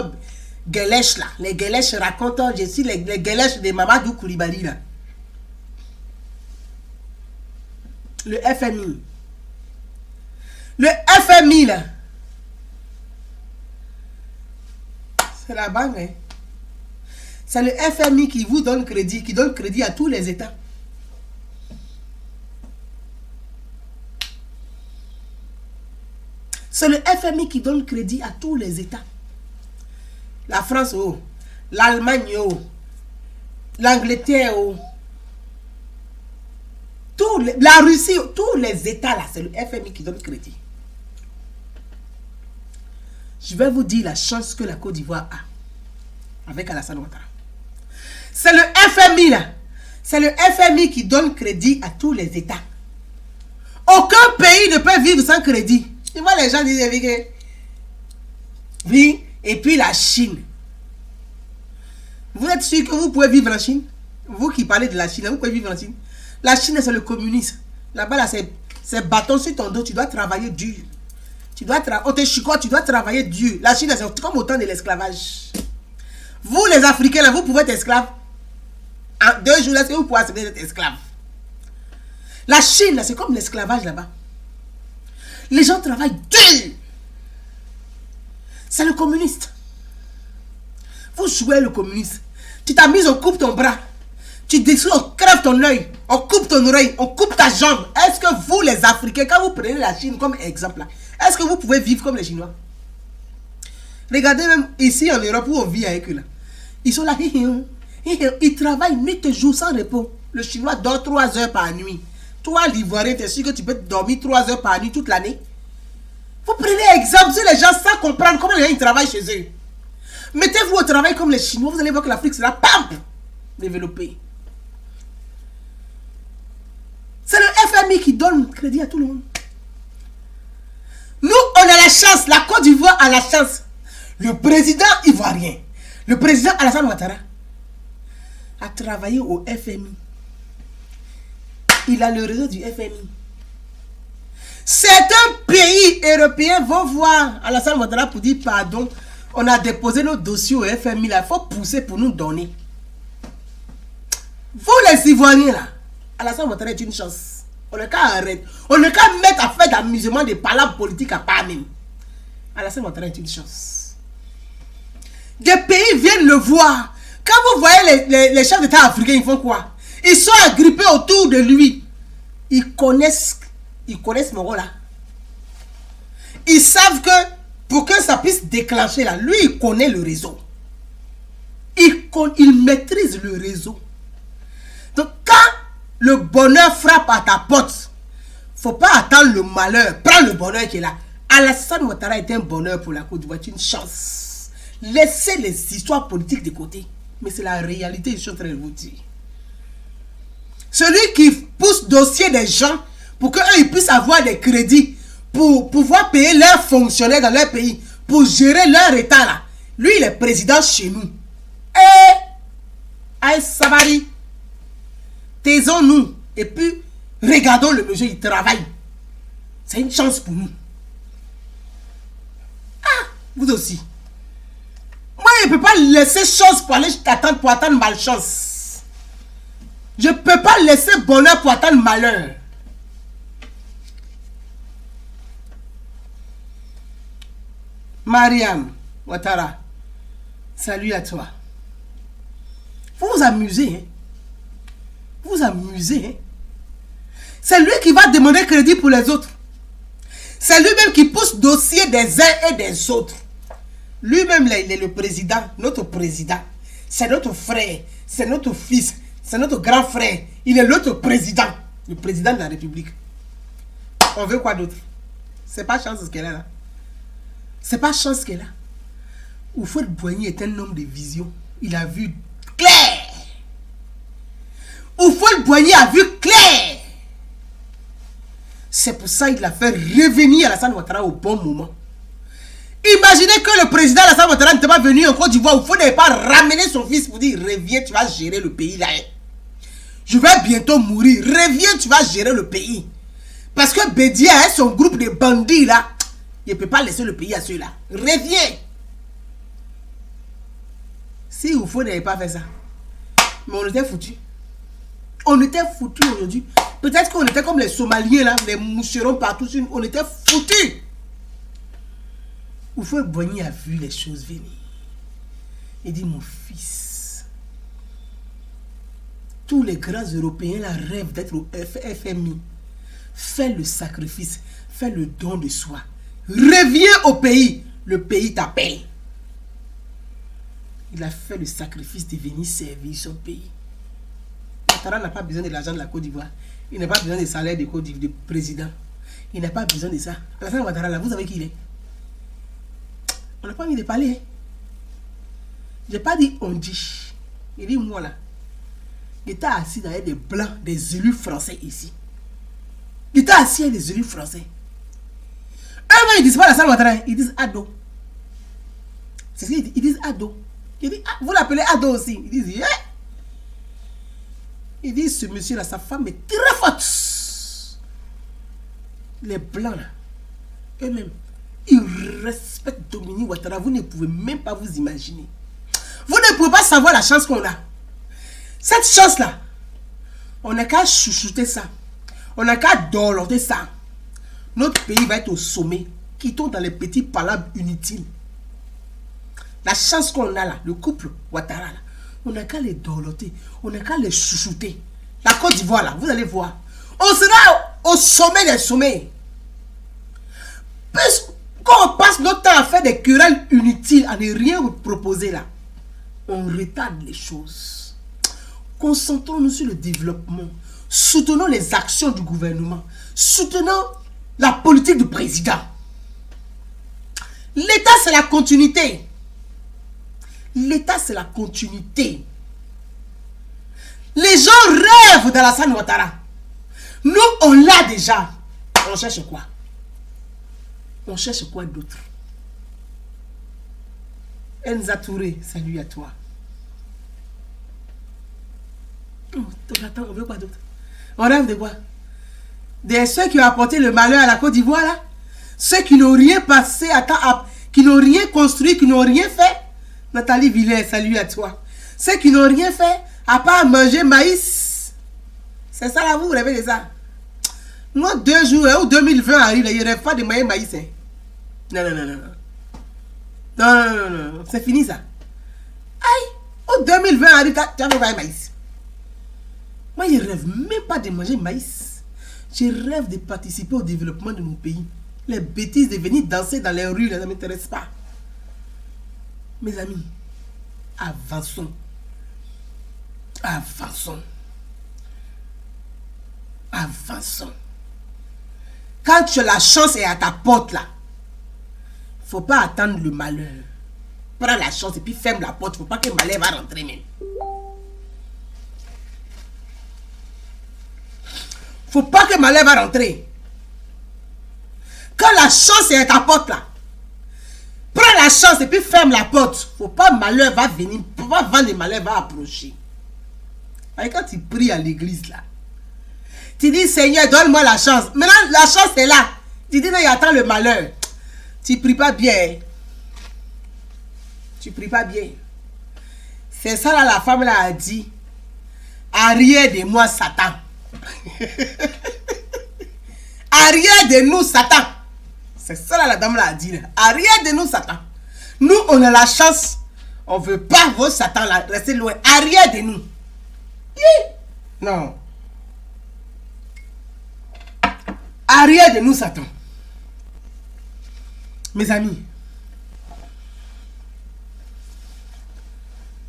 guélèches là. Les guélèches racontant, je suis les guélèches de Mamadou Koulibaly là. Le FMI. Le FMI là. C'est la banque, hein. C'est le FMI qui vous donne crédit, qui donne crédit à tous les États. C'est le FMI qui donne crédit à tous les États. La France, oh. L'Allemagne, oh. L'Angleterre, oh. La Russie, tous les États là, c'est le FMI qui donne crédit. Je vais vous dire la chance que la Côte d'Ivoire a avec Alassane Ouattara. C'est le FMI là. C'est le FMI qui donne crédit à tous les États. Aucun pays ne peut vivre sans crédit. Tu vois, les gens disent que oui, et puis la Chine. Vous êtes sûr que vous pouvez vivre en Chine? Vous qui parlez de la Chine, vous pouvez vivre en Chine? La Chine, c'est le communisme. Là-bas, là, c'est bâton sur ton dos. Tu dois travailler dur. On te chicote, tu dois travailler dur. La Chine, c'est comme autant de l'esclavage. Vous, les Africains, là, vous pouvez être esclaves. En 2 jours, là, vous pouvez être esclaves. La Chine, là, c'est comme l'esclavage là-bas. Les gens travaillent dur. C'est le communiste. Vous jouez le communiste. Tu t'amuses, on coupe ton bras. Tu détruis, on crève ton œil. On coupe ton oreille. On coupe ta jambe. Est-ce que vous, les Africains, quand vous prenez la Chine comme exemple, est-ce que vous pouvez vivre comme les Chinois? Regardez même ici en Europe où on vit avec eux là. Ils sont là. Ils travaillent nuit et jour sans repos. Le Chinois dort 3 heures par nuit. Toi, l'Ivoirien, tu es sûr que tu peux dormir 3 heures par nuit toute l'année? Vous prenez exemple sur les gens sans comprendre comment les gens ils travaillent chez eux. Mettez-vous au travail comme les Chinois, vous allez voir que l'Afrique sera développée. C'est le FMI qui donne crédit à tout le monde. Nous, on a la chance, la Côte d'Ivoire a la chance. Le président ivoirien, le président Alassane Ouattara, a travaillé au FMI. Il a le réseau du FMI. Certains pays européens vont voir Alassane Ouattara pour dire pardon. On a déposé nos dossiers au FMI là. Il faut pousser pour nous donner. Vous les Ivoiriens là, Alassane Ouattara est une chance. On n'a qu'à arrêter. On n'a qu'à mettre à faire d'amusement des palabres politiques à part même. Alassane Ouattara est une chance. Des pays viennent le voir. Quand vous voyez les chefs d'État africains, ils font quoi? Ils sont agrippés autour de lui. Ils connaissent mon rôle là. Ils savent que pour que ça puisse déclencher là, lui il connaît le réseau. Il maîtrise le réseau. Donc quand le bonheur frappe à ta porte, faut pas attendre le malheur. Prends le bonheur qui est là. Alassane Ouattara est un bonheur pour la Côte d'Ivoire, une chance. Laissez les histoires politiques de côté. Mais c'est la réalité, je suis en train de vous dire. Celui qui pousse dossier des gens pour qu'eux puissent avoir des crédits pour pouvoir payer leurs fonctionnaires dans leur pays, pour gérer leur état là. Lui, il est président chez nous. Aïe Sabari, taisons-nous et puis regardons le monsieur, il travaille. C'est une chance pour nous. Ah, vous aussi. Moi, je ne peux pas laisser chance pour aller pour attendre malchance. Je ne peux pas laisser bonheur pour attendre malheur. Mariam Ouattara, salut à toi. Vous vous amusez, hein? Vous vous amusez, hein? C'est lui qui va demander crédit pour les autres. C'est lui-même qui pousse dossier des uns et des autres. Lui-même, là, il est le président, notre président. C'est notre frère, c'est notre fils, c'est notre grand frère. Il est l'autre président, le président de la République. On veut quoi d'autre? C'est pas chance qu'elle a là. C'est pas chance qu'elle a. Houphouët-Boigny est un homme de vision. Il a vu clair. Houphouët-Boigny a vu clair. C'est pour ça qu'il a fait revenir Alassane Ouattara au bon moment. Imaginez que le président Alassane Ouattara n'était pas venu en Côte d'Ivoire. Il n'avait pas ramené son fils pour dire reviens, tu vas gérer le pays là. Je vais bientôt mourir. Reviens, tu vas gérer le pays. Parce que Bédia a son groupe de bandits là. Il ne peut pas laisser le pays à ceux-là. Reviens. Si Oufo n'avait pas fait ça, mais on était foutus. On était foutus aujourd'hui. Peut-être qu'on était comme les Somaliens là, les moucherons partout. On était foutus. Houphouët-Boigny a vu les choses venir. Il dit, mon fils, tous les grands Européens là rêvent d'être au FMI. Fais le sacrifice, fais le don de soi. Reviens au pays, le pays t'appelle. Il a fait le sacrifice de venir servir son pays. Ouattara n'a pas besoin de l'argent de la Côte d'Ivoire. Il n'a pas besoin des salaires de Côte d'Ivoire, du président. Il n'a pas besoin de ça. Alassane Ouattara, là, vous savez qui il est? On n'a pas envie de parler. Je n'ai pas dit on dit. Il dit moi là. Il était assis derrière des blancs, des élus français ici. Il était assis avec des élus français. Eux-mêmes, ils ne disent pas Alassane Ouattara, ils disent ado. C'est ce qu'ils disent, ils disent ado. Il dit, ah, vous l'appelez ado aussi. Ils disent, yeah. Il dit, ce monsieur-là, sa femme est très forte. Les blancs là, eux-mêmes, ils respectent Dominique Ouattara. Vous ne pouvez même pas vous imaginer. Vous ne pouvez pas savoir la chance qu'on a. Cette chance-là, on n'a qu'à chouchouter ça. On n'a qu'à dorloter ça. Notre pays va être au sommet. Quittons dans les petits palabres inutiles. La chance qu'on a là, le couple Ouattara là, on n'a qu'à les dorloter. On n'a qu'à les chouchouter. La Côte d'Ivoire là, vous allez voir. On sera au sommet des sommets. Parce qu'on passe notre temps à faire des querelles inutiles, à ne rien proposer là, on retarde les choses. Concentrons-nous sur le développement. Soutenons les actions du gouvernement. Soutenons la politique du président. L'État, c'est la continuité. L'État, c'est la continuité. Les gens rêvent d'Alassane Ouattara. Nous, on l'a déjà. On cherche quoi? On cherche quoi d'autre? Enza Touré, salut à toi. Attends, on veut quoi d'autre? On rêve de quoi? De ceux qui ont apporté le malheur à la Côte d'Ivoire là? Ceux qui n'ont rien passé, qui n'ont rien construit, qui n'ont rien fait? Nathalie Villers, salut à toi. Ceux qui n'ont rien fait, à part manger maïs. C'est ça là, vous rêvez de ça? Moi, 2 jours, ou 2020 arrive, il ne rêve pas de maïs. Hein. Non, non, non, non. Non, non, non, non, non. C'est fini ça. Aïe, au 2020 arrive, tu as fait maïs. Moi, je ne rêve même pas de manger maïs. Je rêve de participer au développement de mon pays. Les bêtises de venir danser dans les rues, ça ne m'intéresse pas. Mes amis, avançons. Avançons. Avançons. Quand tu as la chance est à ta porte là, faut pas attendre le malheur. Prends la chance et puis ferme la porte. Faut pas que le malheur va rentrer même. Faut pas que le malheur va rentrer. Quand la chance est à ta porte là, prends la chance et puis ferme la porte. Faut pas que le malheur va venir. Faut pas vendre le malheur va approcher. Et quand tu pries à l'église là, tu dis Seigneur donne-moi la chance. Maintenant la chance est là. Tu dis non, il attend le malheur. Tu pries pas bien. Tu pries pas bien. C'est ça là la femme là a dit. Arrière de moi Satan. Arrière de nous Satan. C'est ça là la dame là a dit. Là. Arrière de nous Satan. Nous on a la chance. On veut pas vos Satan là. Restez loin. Arrière de nous. Non. Arrière de nous Satan. Mes amis.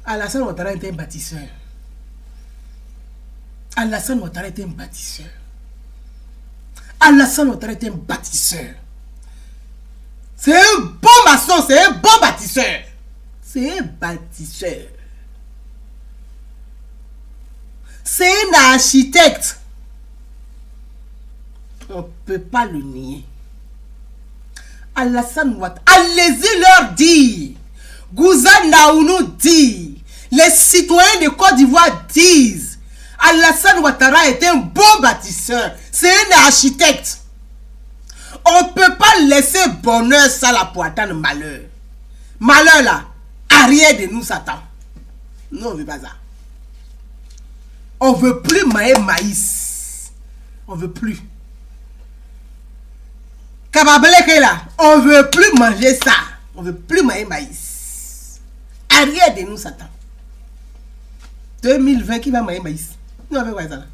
Alassane Ouattara était un bâtisseur. Alassane Ouattara était un bâtisseur. Alassane Ouattara était un bâtisseur. C'est un bon maçon, c'est un bon bâtisseur. C'est un bâtisseur. C'est un architecte. On ne peut pas le nier. Alassane Ouattara, allez-y leur dire. Gouza Naounou dit. Les citoyens de Côte d'Ivoire disent. Alassane Ouattara est un bon bâtisseur. C'est un architecte. On ne peut pas laisser bonheur ça là pour attendre malheur. Malheur là, arrière de nous Satan. Non, on ne veut pas ça. On ne veut plus maïs. On ne veut plus. Kabableke là, on ne veut plus manger ça. On ne veut plus maïs. Arrière de nous Satan. 2020, qui va maïs? Non, on va ça là.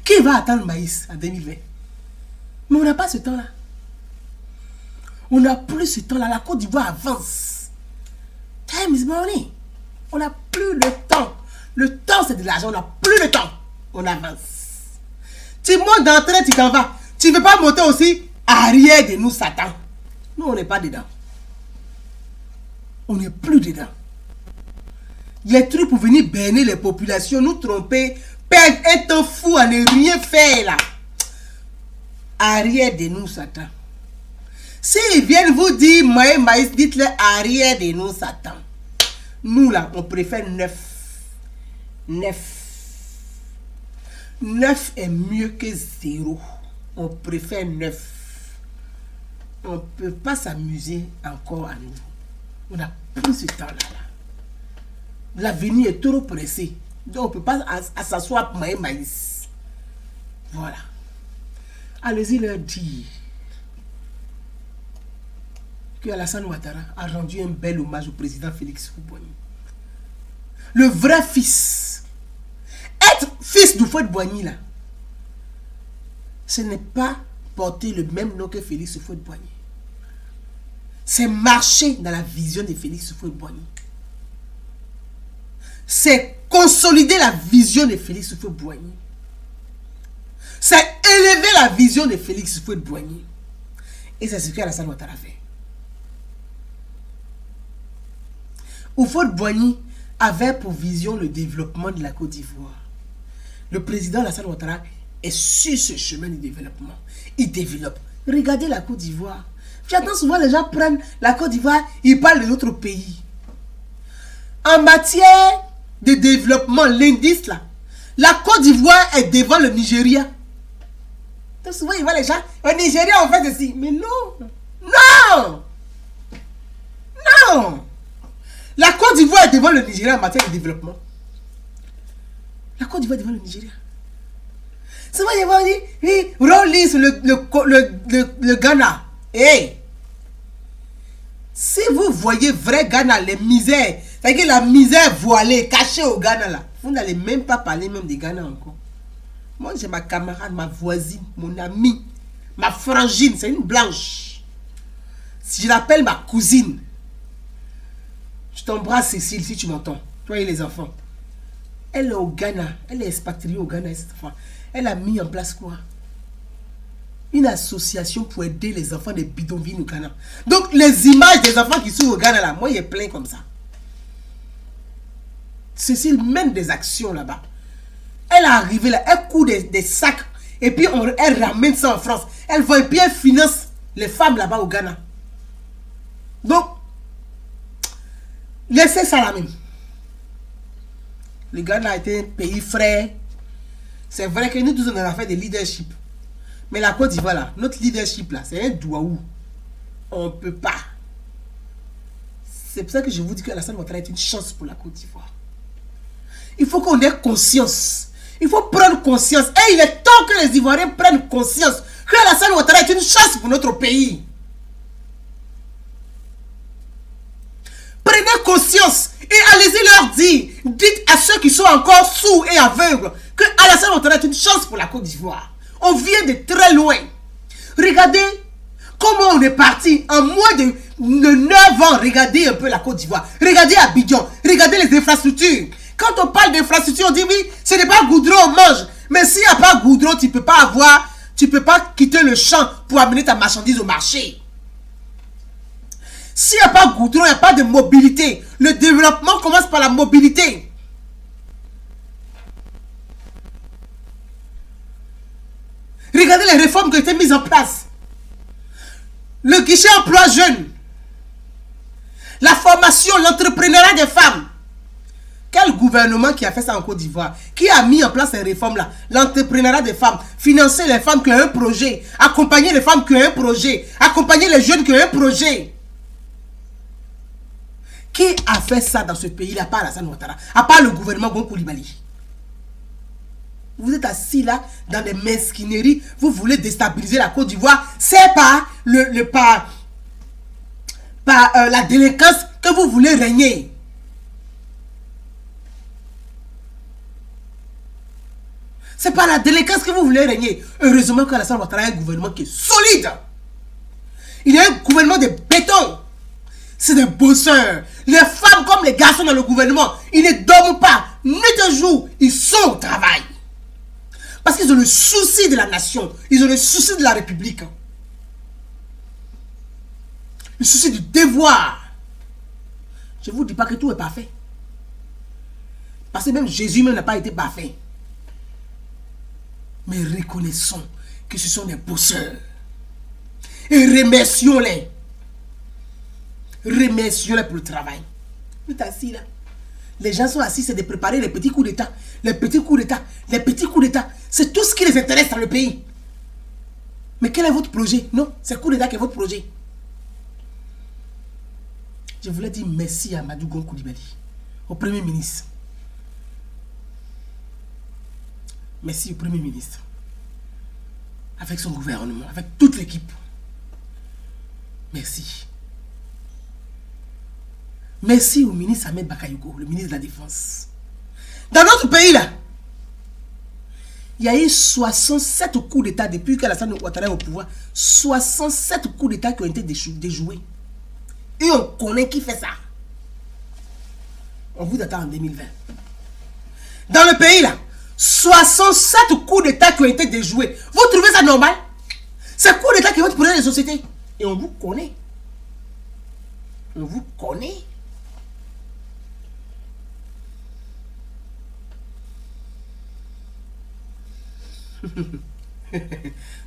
Qui va attendre maïs en 2020? Mais on n'a pas ce temps-là. On n'a plus ce temps-là. La Côte d'Ivoire avance. Time is money. On n'a plus le temps. Le temps, c'est de l'argent. On n'a plus le temps. On avance. Tu montes dans le train, tu t'en vas. Tu ne veux pas monter aussi arrière de nous, Satan. Nous, on n'est pas dedans. On n'est plus dedans. Les trucs pour venir berner les populations, nous tromper, perdre un temps fou à ne rien faire là. Arrière de nous, Satan. S'ils viennent vous dire maïs, dites-leur arrière de nous, Satan. Nous là, on préfère 9. 9. 9 est mieux que 0. On préfère 9. On ne peut pas s'amuser encore à nouveau. On n'a plus ce temps-là. L'avenir est trop pressé. Donc on ne peut pas s'asseoir pour maïs. Voilà. Allez-y leur dire que Alassane Ouattara a rendu un bel hommage au président Félix Houphouët-Boigny. Le vrai fils. Être fils d'Houphouët-Boigny là, ce n'est pas porter le même nom que Félix Houphouët-Boigny. C'est marcher dans la vision de Félix Houphouët-Boigny. C'est consolider la vision de Félix Houphouët-Boigny. C'est élever la vision de Félix Houphouët-Boigny. Et c'est ce qu'Alassane Ouattara fait. Houphouët-Boigny avait pour vision le développement de la Côte d'Ivoire. Le président Alassane Ouattara est sur ce chemin du développement. Il développe. Regardez la Côte d'Ivoire. J'entends souvent les gens prennent la Côte d'Ivoire, ils parlent de notre pays. En matière de développement, l'indice là, la Côte d'Ivoire est devant le Nigeria. Donc souvent ils voient les gens, au Nigeria on fait ceci. Mais non, non, non. La Côte d'Ivoire est devant le Nigeria en matière de développement. La Côte d'Ivoire est devant le Nigeria. C'est moi, ils vont dire, oui, Rawlings, le Ghana. Hey! Si vous voyez vrai Ghana, les misères, c'est-à-dire la misère voilée, cachée au Ghana là, vous n'allez même pas parler même des Ghana encore. Moi, j'ai ma camarade, ma voisine, mon amie, ma frangine, c'est une blanche. Si je l'appelle ma cousine, je t'embrasse Cécile si tu m'entends, toi et les enfants. Elle est au Ghana, elle est expatriée au Ghana, cette femme. Elle a mis en place quoi? Une association pour aider les enfants des bidonvilles au Ghana. Donc, les images des enfants qui sont au Ghana, là, moi, il est plein comme ça. Cécile mène des actions là-bas. Elle est arrivée là, elle coud des sacs, et puis elle ramène ça en France. Elle va et puis elle finance les femmes là-bas au Ghana. Donc, laissez ça là même. Le Ghana a été un pays frais. C'est vrai que nous tous on a fait des leadership. Mais la Côte d'Ivoire là, notre leadership là, c'est un douaou. On ne peut pas. C'est pour ça que je vous dis que Alassane Ouattara est une chance pour la Côte d'Ivoire. Il faut qu'on ait conscience. Il faut prendre conscience. Et il est temps que les Ivoiriens prennent conscience que Alassane Ouattara est une chance pour notre pays. Prenez conscience et allez-y leur dire. Dites à ceux qui sont encore sourds et aveugles que Alassane Ouattara est une chance pour la Côte d'Ivoire. On vient de très loin. Regardez comment on est parti en moins de 9 ans. Regardez un peu la Côte d'Ivoire. Regardez Abidjan. Regardez les infrastructures. Quand on parle d'infrastructures, on dit oui, ce n'est pas goudron, on mange. Mais s'il n'y a pas goudron, tu ne peux pas quitter le champ pour amener ta marchandise au marché. S'il n'y a pas goudron, il n'y a pas de mobilité. Le développement commence par la mobilité. Regardez les réformes qui ont été mises en place. Le guichet emploi jeune. La formation, l'entrepreneuriat des femmes. Quel gouvernement qui a fait ça en Côte d'Ivoire? Qui a mis en place ces réformes-là? L'entrepreneuriat des femmes. Financer les femmes qui ont un projet. Accompagner les femmes qui ont un projet. Accompagner les jeunes qui ont un projet. Qui a fait ça dans ce pays-là, à part Alassane Ouattara? À part le gouvernement Gon Coulibaly. Vous êtes assis là, dans des mesquineries, vous voulez déstabiliser la Côte d'Ivoire. C'est par la délinquance que vous voulez régner. C'est par la délinquance que vous voulez régner. Heureusement qu'Alassane Ouattara a un gouvernement qui est solide. Il a un gouvernement de béton. C'est des bosseurs. Les femmes comme les garçons dans le gouvernement, ils ne dorment pas. Nuit et jour, ils sont au travail. Parce qu'ils ont le souci de la nation. Ils ont le souci de la République. Le souci du devoir. Je ne vous dis pas que tout est parfait. Parce que même Jésus même n'a pas été parfait. Mais reconnaissons que ce sont des bosseurs. Et remercions-les. Remercions-les pour le travail. Vous êtes assis là. Les gens sont assis, c'est de préparer les petits coups d'État. Les petits coups d'État. Les petits coups d'État. C'est tout ce qui les intéresse dans le pays. Mais quel est votre projet? Non, c'est coup d'État qui est votre projet. Je voulais dire merci à Amadou Gon Coulibaly, au Premier ministre. Merci au Premier ministre. Avec son gouvernement, avec toute l'équipe. Merci. Merci au ministre Ahmed Bakayoko, le ministre de la Défense. Dans notre pays là, il y a eu 67 coups d'État depuis qu'Alassane Ouattara est au pouvoir. 67 coups d'État qui ont été déjoués. Et on connaît qui fait ça. On vous attend en 2020. Dans le pays là, 67 coups d'État qui ont été déjoués. Vous trouvez ça normal? C'est coups d'État qui vont prendre les sociétés. Et on vous connaît. On vous connaît.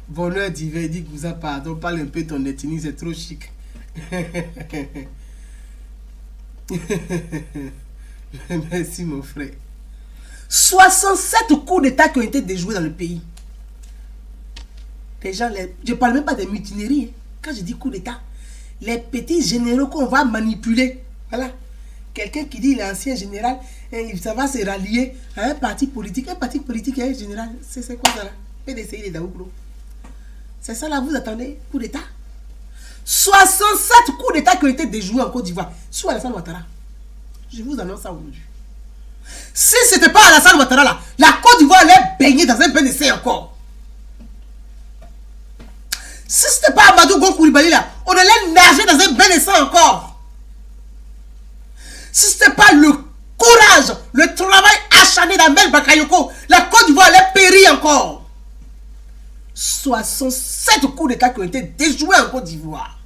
Bonheur divin, dit que vous a pardon, parle un peu ton ethnie, c'est trop chic. Merci mon frère. 67 coups d'État qui ont été déjoués dans le pays. Les gens, je ne parle même pas des mutineries. Quand je dis coup d'État, les petits généraux qu'on va manipuler. Voilà. Quelqu'un qui dit il est ancien général, ça va se rallier à un parti politique. Un parti politique et un général, c'est quoi ça là? PDCI les Daouglo. C'est ça là, vous attendez, coup d'État. 67 coups d'État qui ont été déjoués en Côte d'Ivoire sous Alassane Ouattara. Je vous annonce ça aujourd'hui. Si ce n'était pas Alassane Ouattara là, la Côte d'Ivoire allait baigner dans un bain d'essai encore. Si ce n'était pas Amadou Gon Coulibaly là, on allait nager dans un bain d'essai encore. Si ce n'était pas le courage, le travail acharné d'Ahmed Bakayoko, la Côte d'Ivoire allait périr encore. 67 coups d'État qui ont été déjoués en Côte d'Ivoire.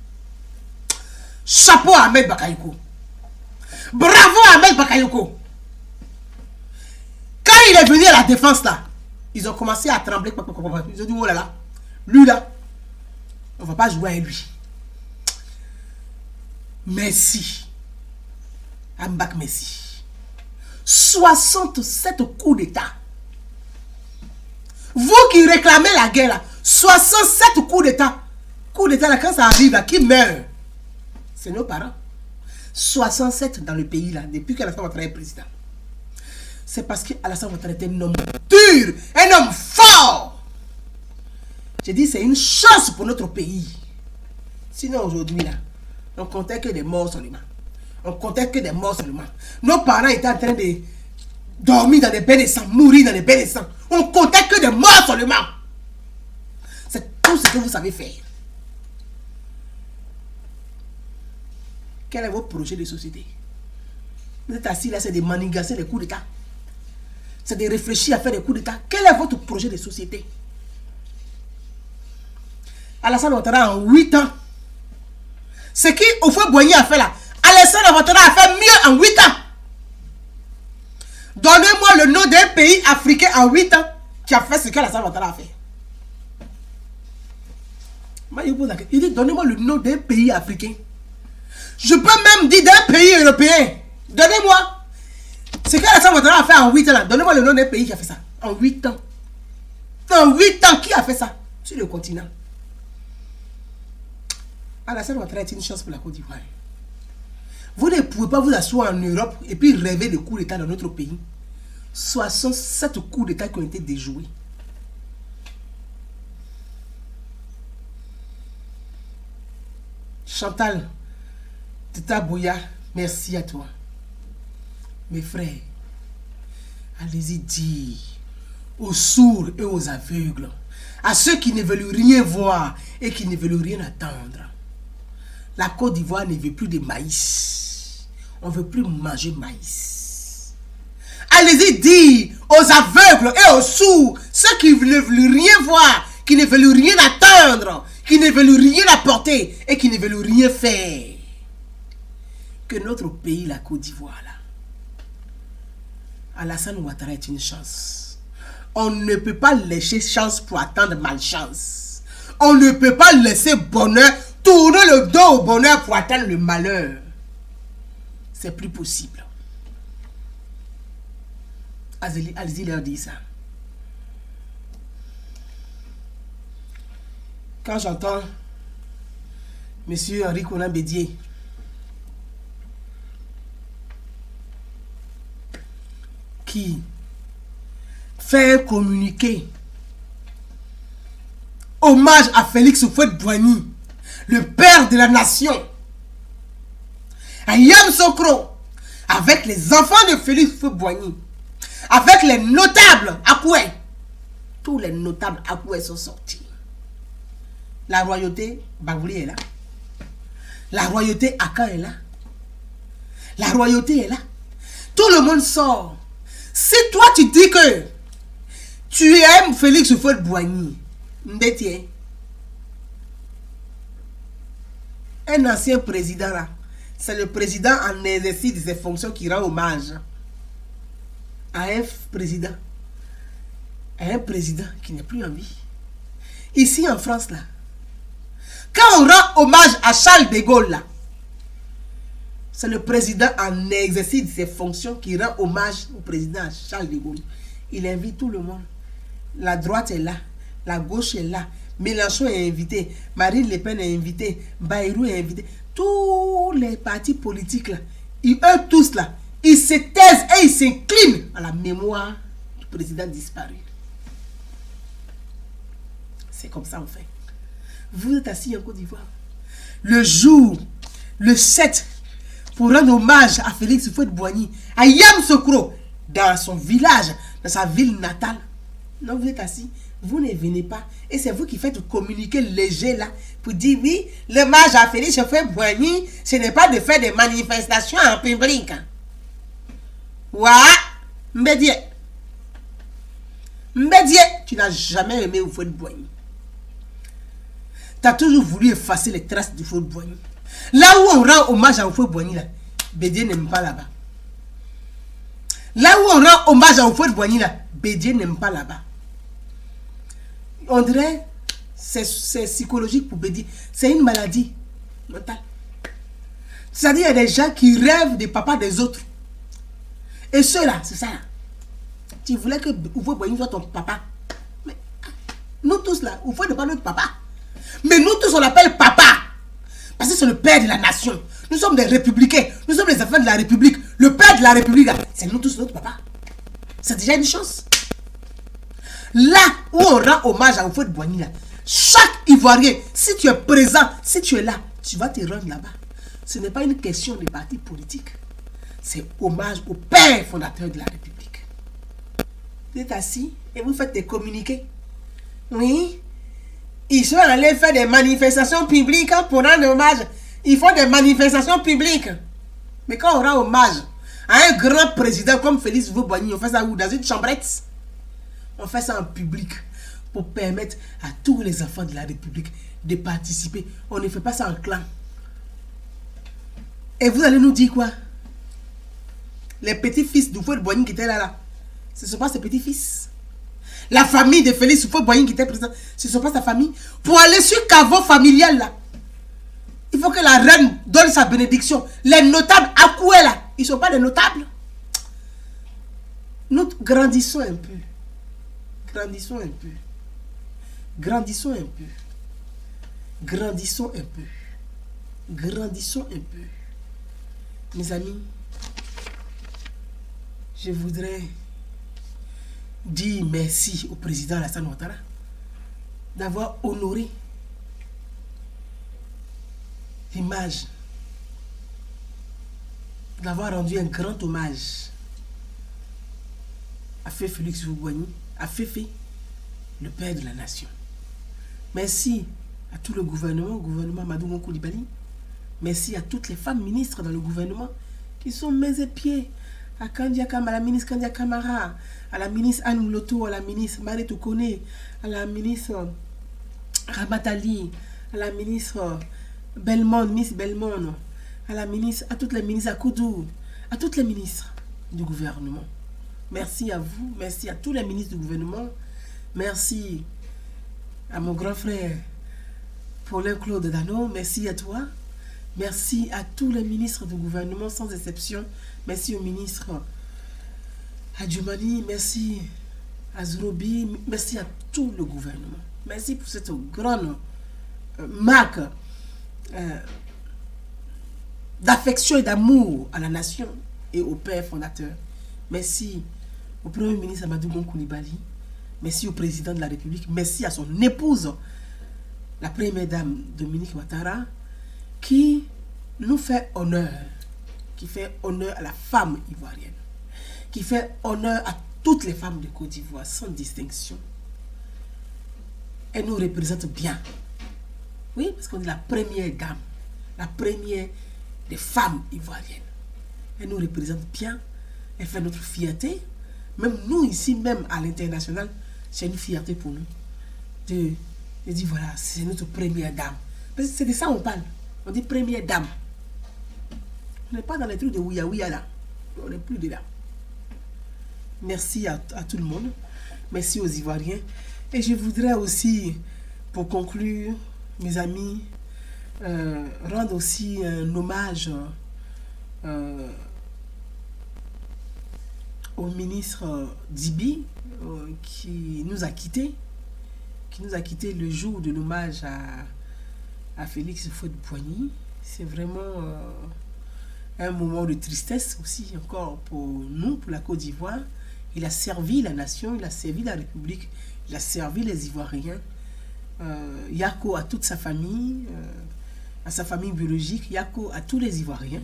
Chapeau à Ahmed Bakayoko. Bravo à Ahmed Bakayoko. Quand il est venu à la défense là, ils ont commencé à trembler. Ils ont dit, oh là là, lui là, on ne va pas jouer avec lui. Merci. Ambak merci. 67 coups d'État. Vous qui réclamez la guerre là, 67 coups d'État. Coups d'État là, quand ça arrive là, qui meurt? C'est nos parents. 67 dans le pays là, depuis qu'Alassane Ouattara est président. C'est parce qu'Alassane Ouattara était un homme dur, un homme fort. J'ai dit, c'est une chance pour notre pays. Sinon aujourd'hui là, on comptait que des morts seulement. On comptait que des morts seulement. Nos parents étaient en train de dormir dans des bains de sang, mourir dans des bains de sang. On comptait que des morts seulement. C'est tout ce que vous savez faire. Quel est votre projet de société? Vous êtes assis là, c'est de manigancer les coups d'État. C'est de réfléchir à faire des coups d'État. Quel est votre projet de société? Alassane Ouattara en 8 ans. Ce qui Houphouët-Boigny a fait là, Alassane Ouattara a fait mieux en 8 ans. Donnez-moi le nom d'un pays africain en 8 ans qui a fait ce qu'Alassane Ouattara a fait. Il dit, donnez-moi le nom d'un pays africain. Je peux même dire d'un pays européen. Donnez-moi ce qu'Alassane Ouattara a fait en 8 ans. Donnez-moi le nom d'un pays qui a fait ça. En 8 ans. En 8 ans, qui a fait ça sur le continent? Alassane Ouattara est une chance pour la Côte d'Ivoire. Vous ne pouvez pas vous asseoir en Europe et puis rêver de coups d'État dans notre pays. 67 coups d'État qui ont été déjoués. Chantal, Tita Bouya, merci à toi. Mes frères, allez-y dire aux sourds et aux aveugles, à ceux qui ne veulent rien voir et qui ne veulent rien attendre. La Côte d'Ivoire ne veut plus de maïs. On ne veut plus manger maïs. Allez-y dire aux aveugles et aux sourds, ceux qui ne veulent rien voir, qui ne veulent rien attendre, qui ne veulent rien apporter et qui ne veulent rien faire, que notre pays, la Côte d'Ivoire, là, Alassane Ouattara est une chance. On ne peut pas laisser chance pour attendre malchance. On ne peut pas laisser bonheur, tourner le dos au bonheur pour attendre le malheur. C'est plus possible. Allez-y leur dire ça. Quand j'entends Monsieur Henri Konan Bédier qui fait un communiqué hommage à Félix Houphouët-Boigny, le père de la nation, à Yamoussoukro, avec les enfants de Félix Houphouët-Boigny, avec les notables Akoué. Tous les notables Akoué sont sortis. La royauté Bagouli est là. La royauté Aka est là. La royauté est là. Tout le monde sort. Si toi tu dis que tu aimes Félix Houphouët-Boigny, Mbétié, un ancien président là, c'est le président en exercice de ses fonctions qui rend hommage à un président qui n'est plus en vie. Ici en France là, quand on rend hommage à Charles de Gaulle là, c'est le président en exercice de ses fonctions qui rend hommage au président Charles de Gaulle. Il invite tout le monde. La droite est là, la gauche est là, Mélenchon est invité, Marine Le Pen est invitée, Bayrou est invité. Tous les partis politiques là, eux tous là, ils se taisent et ils s'inclinent à la mémoire du président disparu. C'est comme ça on fait. Vous êtes assis en Côte d'Ivoire. Le jour, le 7, pour rendre hommage à Félix Houphouët-Boigny, à Yamoussoukro, dans son village, dans sa ville natale. Non, vous êtes assis, vous ne venez pas. Et c'est vous qui faites communiquer léger là, pour dire oui, l'hommage à Félix Houphouët-Boigny, ce n'est pas de faire des manifestations en public. Ouais, Mbédié, tu n'as jamais aimé Houphouët-Boigny. Tu as toujours voulu effacer les traces de Houphouët-Boigny. Là où on rend hommage à Houphouët-Boigny, là, Bédié n'aime pas là-bas. Là où on rend hommage à Houphouët-Boigny, là, Bédié n'aime pas là-bas. On dirait, c'est psychologique pour Bédié. C'est une maladie mentale. C'est-à-dire, il y a des gens qui rêvent des papas des autres. Et ceux-là, c'est ça. Tu voulais que Houphouët-Boigny soit ton papa. Mais nous tous là, Houphouët n'est pas notre papa. Mais nous tous, on l'appelle papa. Parce que c'est le père de la nation. Nous sommes des républicains. Nous sommes les enfants de la République. Le père de la République, c'est nous tous notre papa. C'est déjà une chance. Là où on rend hommage à Houphouët-Boigny, chaque Ivoirien, si tu es présent, si tu es là, tu vas te rendre là-bas. Ce n'est pas une question de parti politique. C'est hommage au père fondateur de la République. Vous êtes assis et vous faites des communiqués. Oui. Ils sont allés faire des manifestations publiques pour rendre hommage. Ils font des manifestations publiques. Mais quand on rend hommage à un grand président comme Félix Houphouët-Boigny, on fait ça où? Dans une chambrette. On fait ça en public pour permettre à tous les enfants de la République de participer. On ne fait pas ça en clan. Et vous allez nous dire quoi? Les petits-fils d'Houphouët-Boigny qui étaient là, ce ne sont pas ses petits-fils. La famille de Félix Houphouët-Boigny qui était présente, ce ne sont pas sa famille. Pour aller sur le caveau familial là, il faut que la reine donne sa bénédiction. Les notables à quoi là? Ils ne sont pas des notables. Nous grandissons un peu. Grandissons un peu. Grandissons un peu. Grandissons un peu. Grandissons un peu. Mes amis, je voudrais dire merci au président Alassane Ouattara d'avoir honoré l'image, d'avoir rendu un grand hommage à Félix Houphouët-Boigny, à Féfé, le père de la nation. Merci à tout le gouvernement Madougou Coulibaly. Merci à toutes les femmes ministres dans le gouvernement qui sont mains et pieds. À la ministre Kandia Kamara, à la ministre Anne Mouloto, à la ministre Marie Toukone, à la ministre Ramatali, à la ministre Belmont, Miss Belmont, à la ministre, à toutes les ministres, à Koudou, à toutes les ministres du gouvernement. Merci à vous, merci à tous les ministres du gouvernement, merci à mon grand frère Paulin Claude Dano, merci à toi, merci à tous les ministres du gouvernement sans exception, merci au ministre Adjoumani, merci à Zourobi, merci à tout le gouvernement, merci pour cette grande marque d'affection et d'amour à la nation et au père fondateur. Merci au premier ministre Amadou Gon Coulibaly, merci au président de la République, merci à son épouse, la première dame Dominique Ouattara, qui nous fait honneur, qui fait honneur à la femme ivoirienne, qui fait honneur à toutes les femmes de Côte d'Ivoire sans distinction. Elle nous représente bien. Oui, parce qu'on est la première dame, la première des femmes ivoiriennes. Elle nous représente bien, elle fait notre fierté. Même nous ici, même à l'international, c'est une fierté pour nous. De dire voilà, c'est notre première dame. C'est de ça qu'on parle. On dit première dame. On n'est pas dans les trucs de ouïa ouïa là. On n'est plus de là. Merci à tout le monde. Merci aux Ivoiriens. Et je voudrais aussi, pour conclure, mes amis, rendre aussi un hommage au ministre Dibi qui nous a quittés le jour de l'hommage à Félix Houphouët-Boigny. C'est vraiment un moment de tristesse aussi encore pour nous, pour la Côte d'Ivoire. Il a servi la nation, il a servi la République, il a servi les Ivoiriens. Yako à toute sa famille, à sa famille biologique, Yako à tous les Ivoiriens,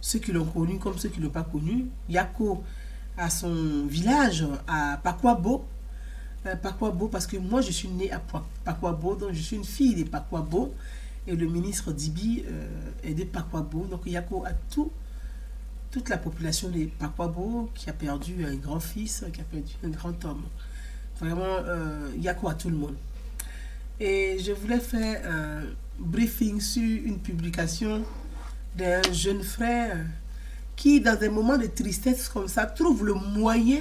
ceux qui l'ont connu comme ceux qui ne l'ont pas connu, Yako à son village, à Pakwabo, Pakwabo, parce que moi je suis née à Pakwabo, donc je suis une fille de Pakwabo, et le ministre Dibi est de Pakwabo, donc Yako à toute la population de Pakwabo qui a perdu un grand-fils, qui a perdu un grand homme. Vraiment, Yako à tout le monde. Et je voulais faire un briefing sur une publication d'un jeune frère qui, dans des moments de tristesse comme ça, trouve le moyen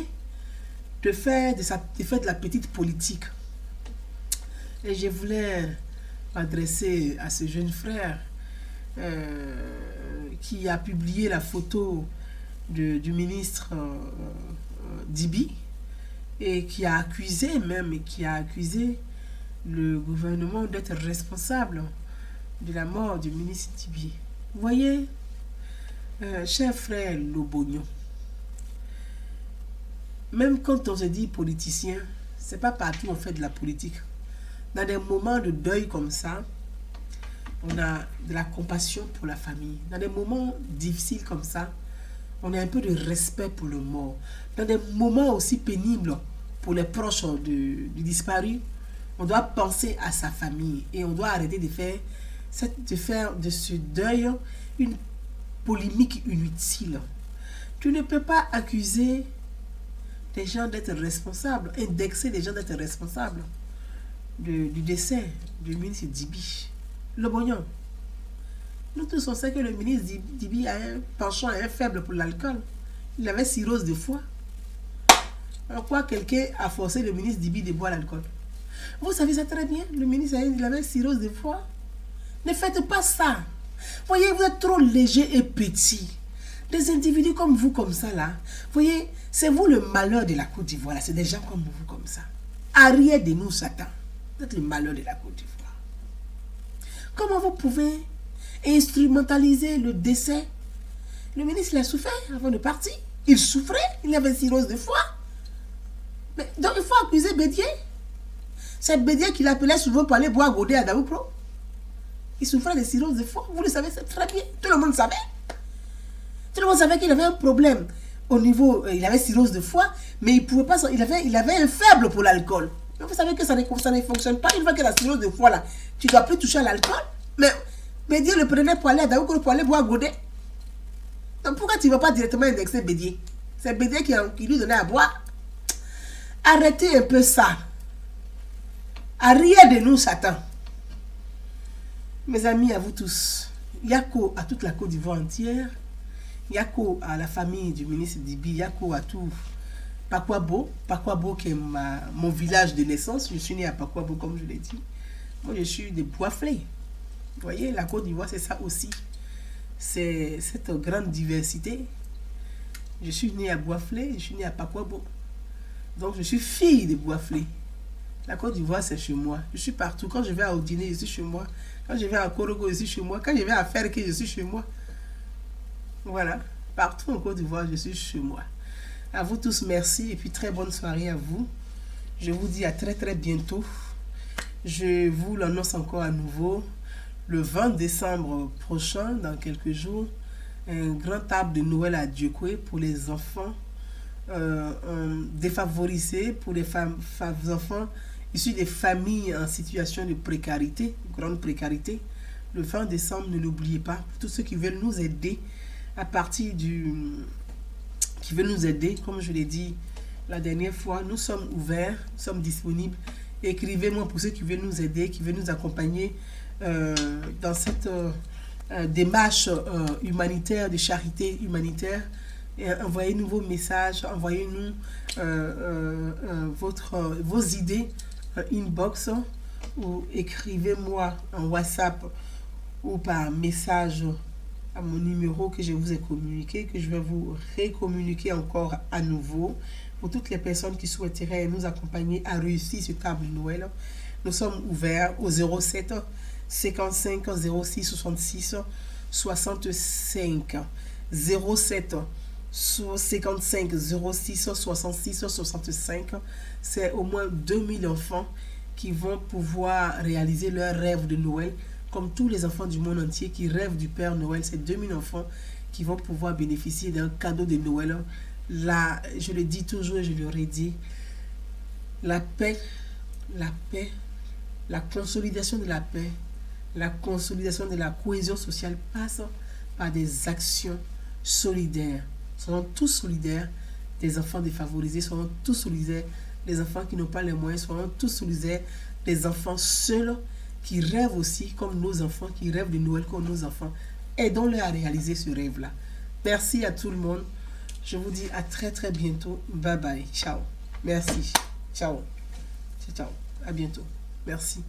de faire de la petite politique. Et je voulais m'adresser à ce jeune frère qui a publié la photo du ministre Dibi et qui a accusé le gouvernement d'être responsable de la mort du ministre Dibi. Vous voyez, cher frère Lobognon, même quand on se dit politicien, c'est pas partout on fait de la politique. Dans des moments de deuil comme ça, on a de la compassion pour la famille. Dans des moments difficiles comme ça, on a un peu de respect pour le mort. Dans des moments aussi pénibles pour les proches du disparu, on doit penser à sa famille et on doit arrêter de faire de ce deuil une polémique inutile. Tu ne peux pas accuser des gens d'être responsables, indexer les gens d'être responsables du décès du ministre Dibi. Le Bognon. Nous tous on sait que le ministre Dibi a un penchant et un faible pour l'alcool. Il avait cirrhose de foie. Alors quoi, quelqu'un a forcé le ministre Dibi de boire l'alcool? Vous savez ça très bien, le ministre il avait cirrhose de foie. Ne faites pas ça. Voyez, vous êtes trop léger et petit. Des individus comme vous, comme ça, là. Voyez, c'est vous le malheur de la Côte d'Ivoire. C'est des gens comme vous, comme ça. Arrière de nous, Satan. Vous êtes le malheur de la Côte d'Ivoire. Comment vous pouvez instrumentaliser le décès? Le ministre, il a souffert avant de partir. Il souffrait, il avait cirrhose de foie. Mais, donc, il faut accuser Bédier. C'est Bédier qui l'appelait souvent pour aller boire Godet à Daoupro. Il souffrait de cirrhose de foie. Vous le savez, c'est très bien. Tout le monde savait. Tout le monde savait qu'il avait un problème au niveau... il avait cirrhose de foie, mais il pouvait pas... Il avait un faible pour l'alcool. Mais vous savez que ça ne fonctionne pas. Une fois que la cirrhose de foie, là, tu ne dois plus toucher à l'alcool. Mais Bédier le prenait pour aller à Daoupro, pour aller boire Godet. Donc pourquoi tu ne vas pas directement indexer Bédier? C'est Bédier qui lui donnait à boire. Arrêtez un peu ça. Arrière de nous, Satan. Mes amis, à vous tous, Yako à toute la Côte d'Ivoire entière, Yako à la famille du ministre Dibi, Yako à tout Pakwabo, Pakwabo qui est mon village de naissance, je suis né à Pakwabo comme je l'ai dit. Moi je suis de Boisflé. Vous voyez, la Côte d'Ivoire c'est ça aussi. C'est cette grande diversité. Je suis né à Boisflé, je suis né à Pakwabo. Donc je suis fille de Boisflé. La Côte d'Ivoire, c'est chez moi. Je suis partout. Quand je vais à Odiné, je suis chez moi. Quand je vais à Korogo, je suis chez moi. Quand je vais à Ferke, je suis chez moi. Voilà. Partout en Côte d'Ivoire, je suis chez moi. À vous tous, merci. Et puis, très bonne soirée à vous. Je vous dis à très, très bientôt. Je vous l'annonce encore à nouveau. Le 20 décembre prochain, dans quelques jours, un grand table de Noël à Diokwe pour les enfants défavorisés, pour les enfants issus des familles en situation de précarité, grande précarité. Le 20 décembre, ne l'oubliez pas, pour tous ceux qui veulent nous aider qui veulent nous aider, comme je l'ai dit la dernière fois, nous sommes ouverts, nous sommes disponibles. Écrivez-moi pour ceux qui veulent nous aider, qui veulent nous accompagner dans cette démarche humanitaire, de charité humanitaire. Et envoyez-nous vos messages, envoyez-nous vos idées inbox ou écrivez-moi en WhatsApp ou par message à mon numéro que je vous ai communiqué, que je vais vous récommuniquer encore à nouveau pour toutes les personnes qui souhaiteraient nous accompagner à réussir ce table de Noël. Nous sommes ouverts au 07 55 06 66 65 07 55 06 66 65. C'est au moins 2000 enfants qui vont pouvoir réaliser leur rêve de Noël, comme tous les enfants du monde entier qui rêvent du Père Noël. C'est 2000 enfants qui vont pouvoir bénéficier d'un cadeau de Noël. Là, je le dis toujours et je le redis, la paix, la consolidation de la paix, la consolidation de la cohésion sociale passe par des actions solidaires. Soyons tous solidaires des enfants défavorisés, soyons tous solidaires des enfants qui n'ont pas les moyens, soyons tous solidaires des enfants seuls qui rêvent aussi comme nos enfants, qui rêvent de Noël comme nos enfants. Aidons-les à réaliser ce rêve-là. Merci à tout le monde. Je vous dis à très très bientôt. Bye bye. Ciao. Merci. Ciao. Ciao. À bientôt. Merci.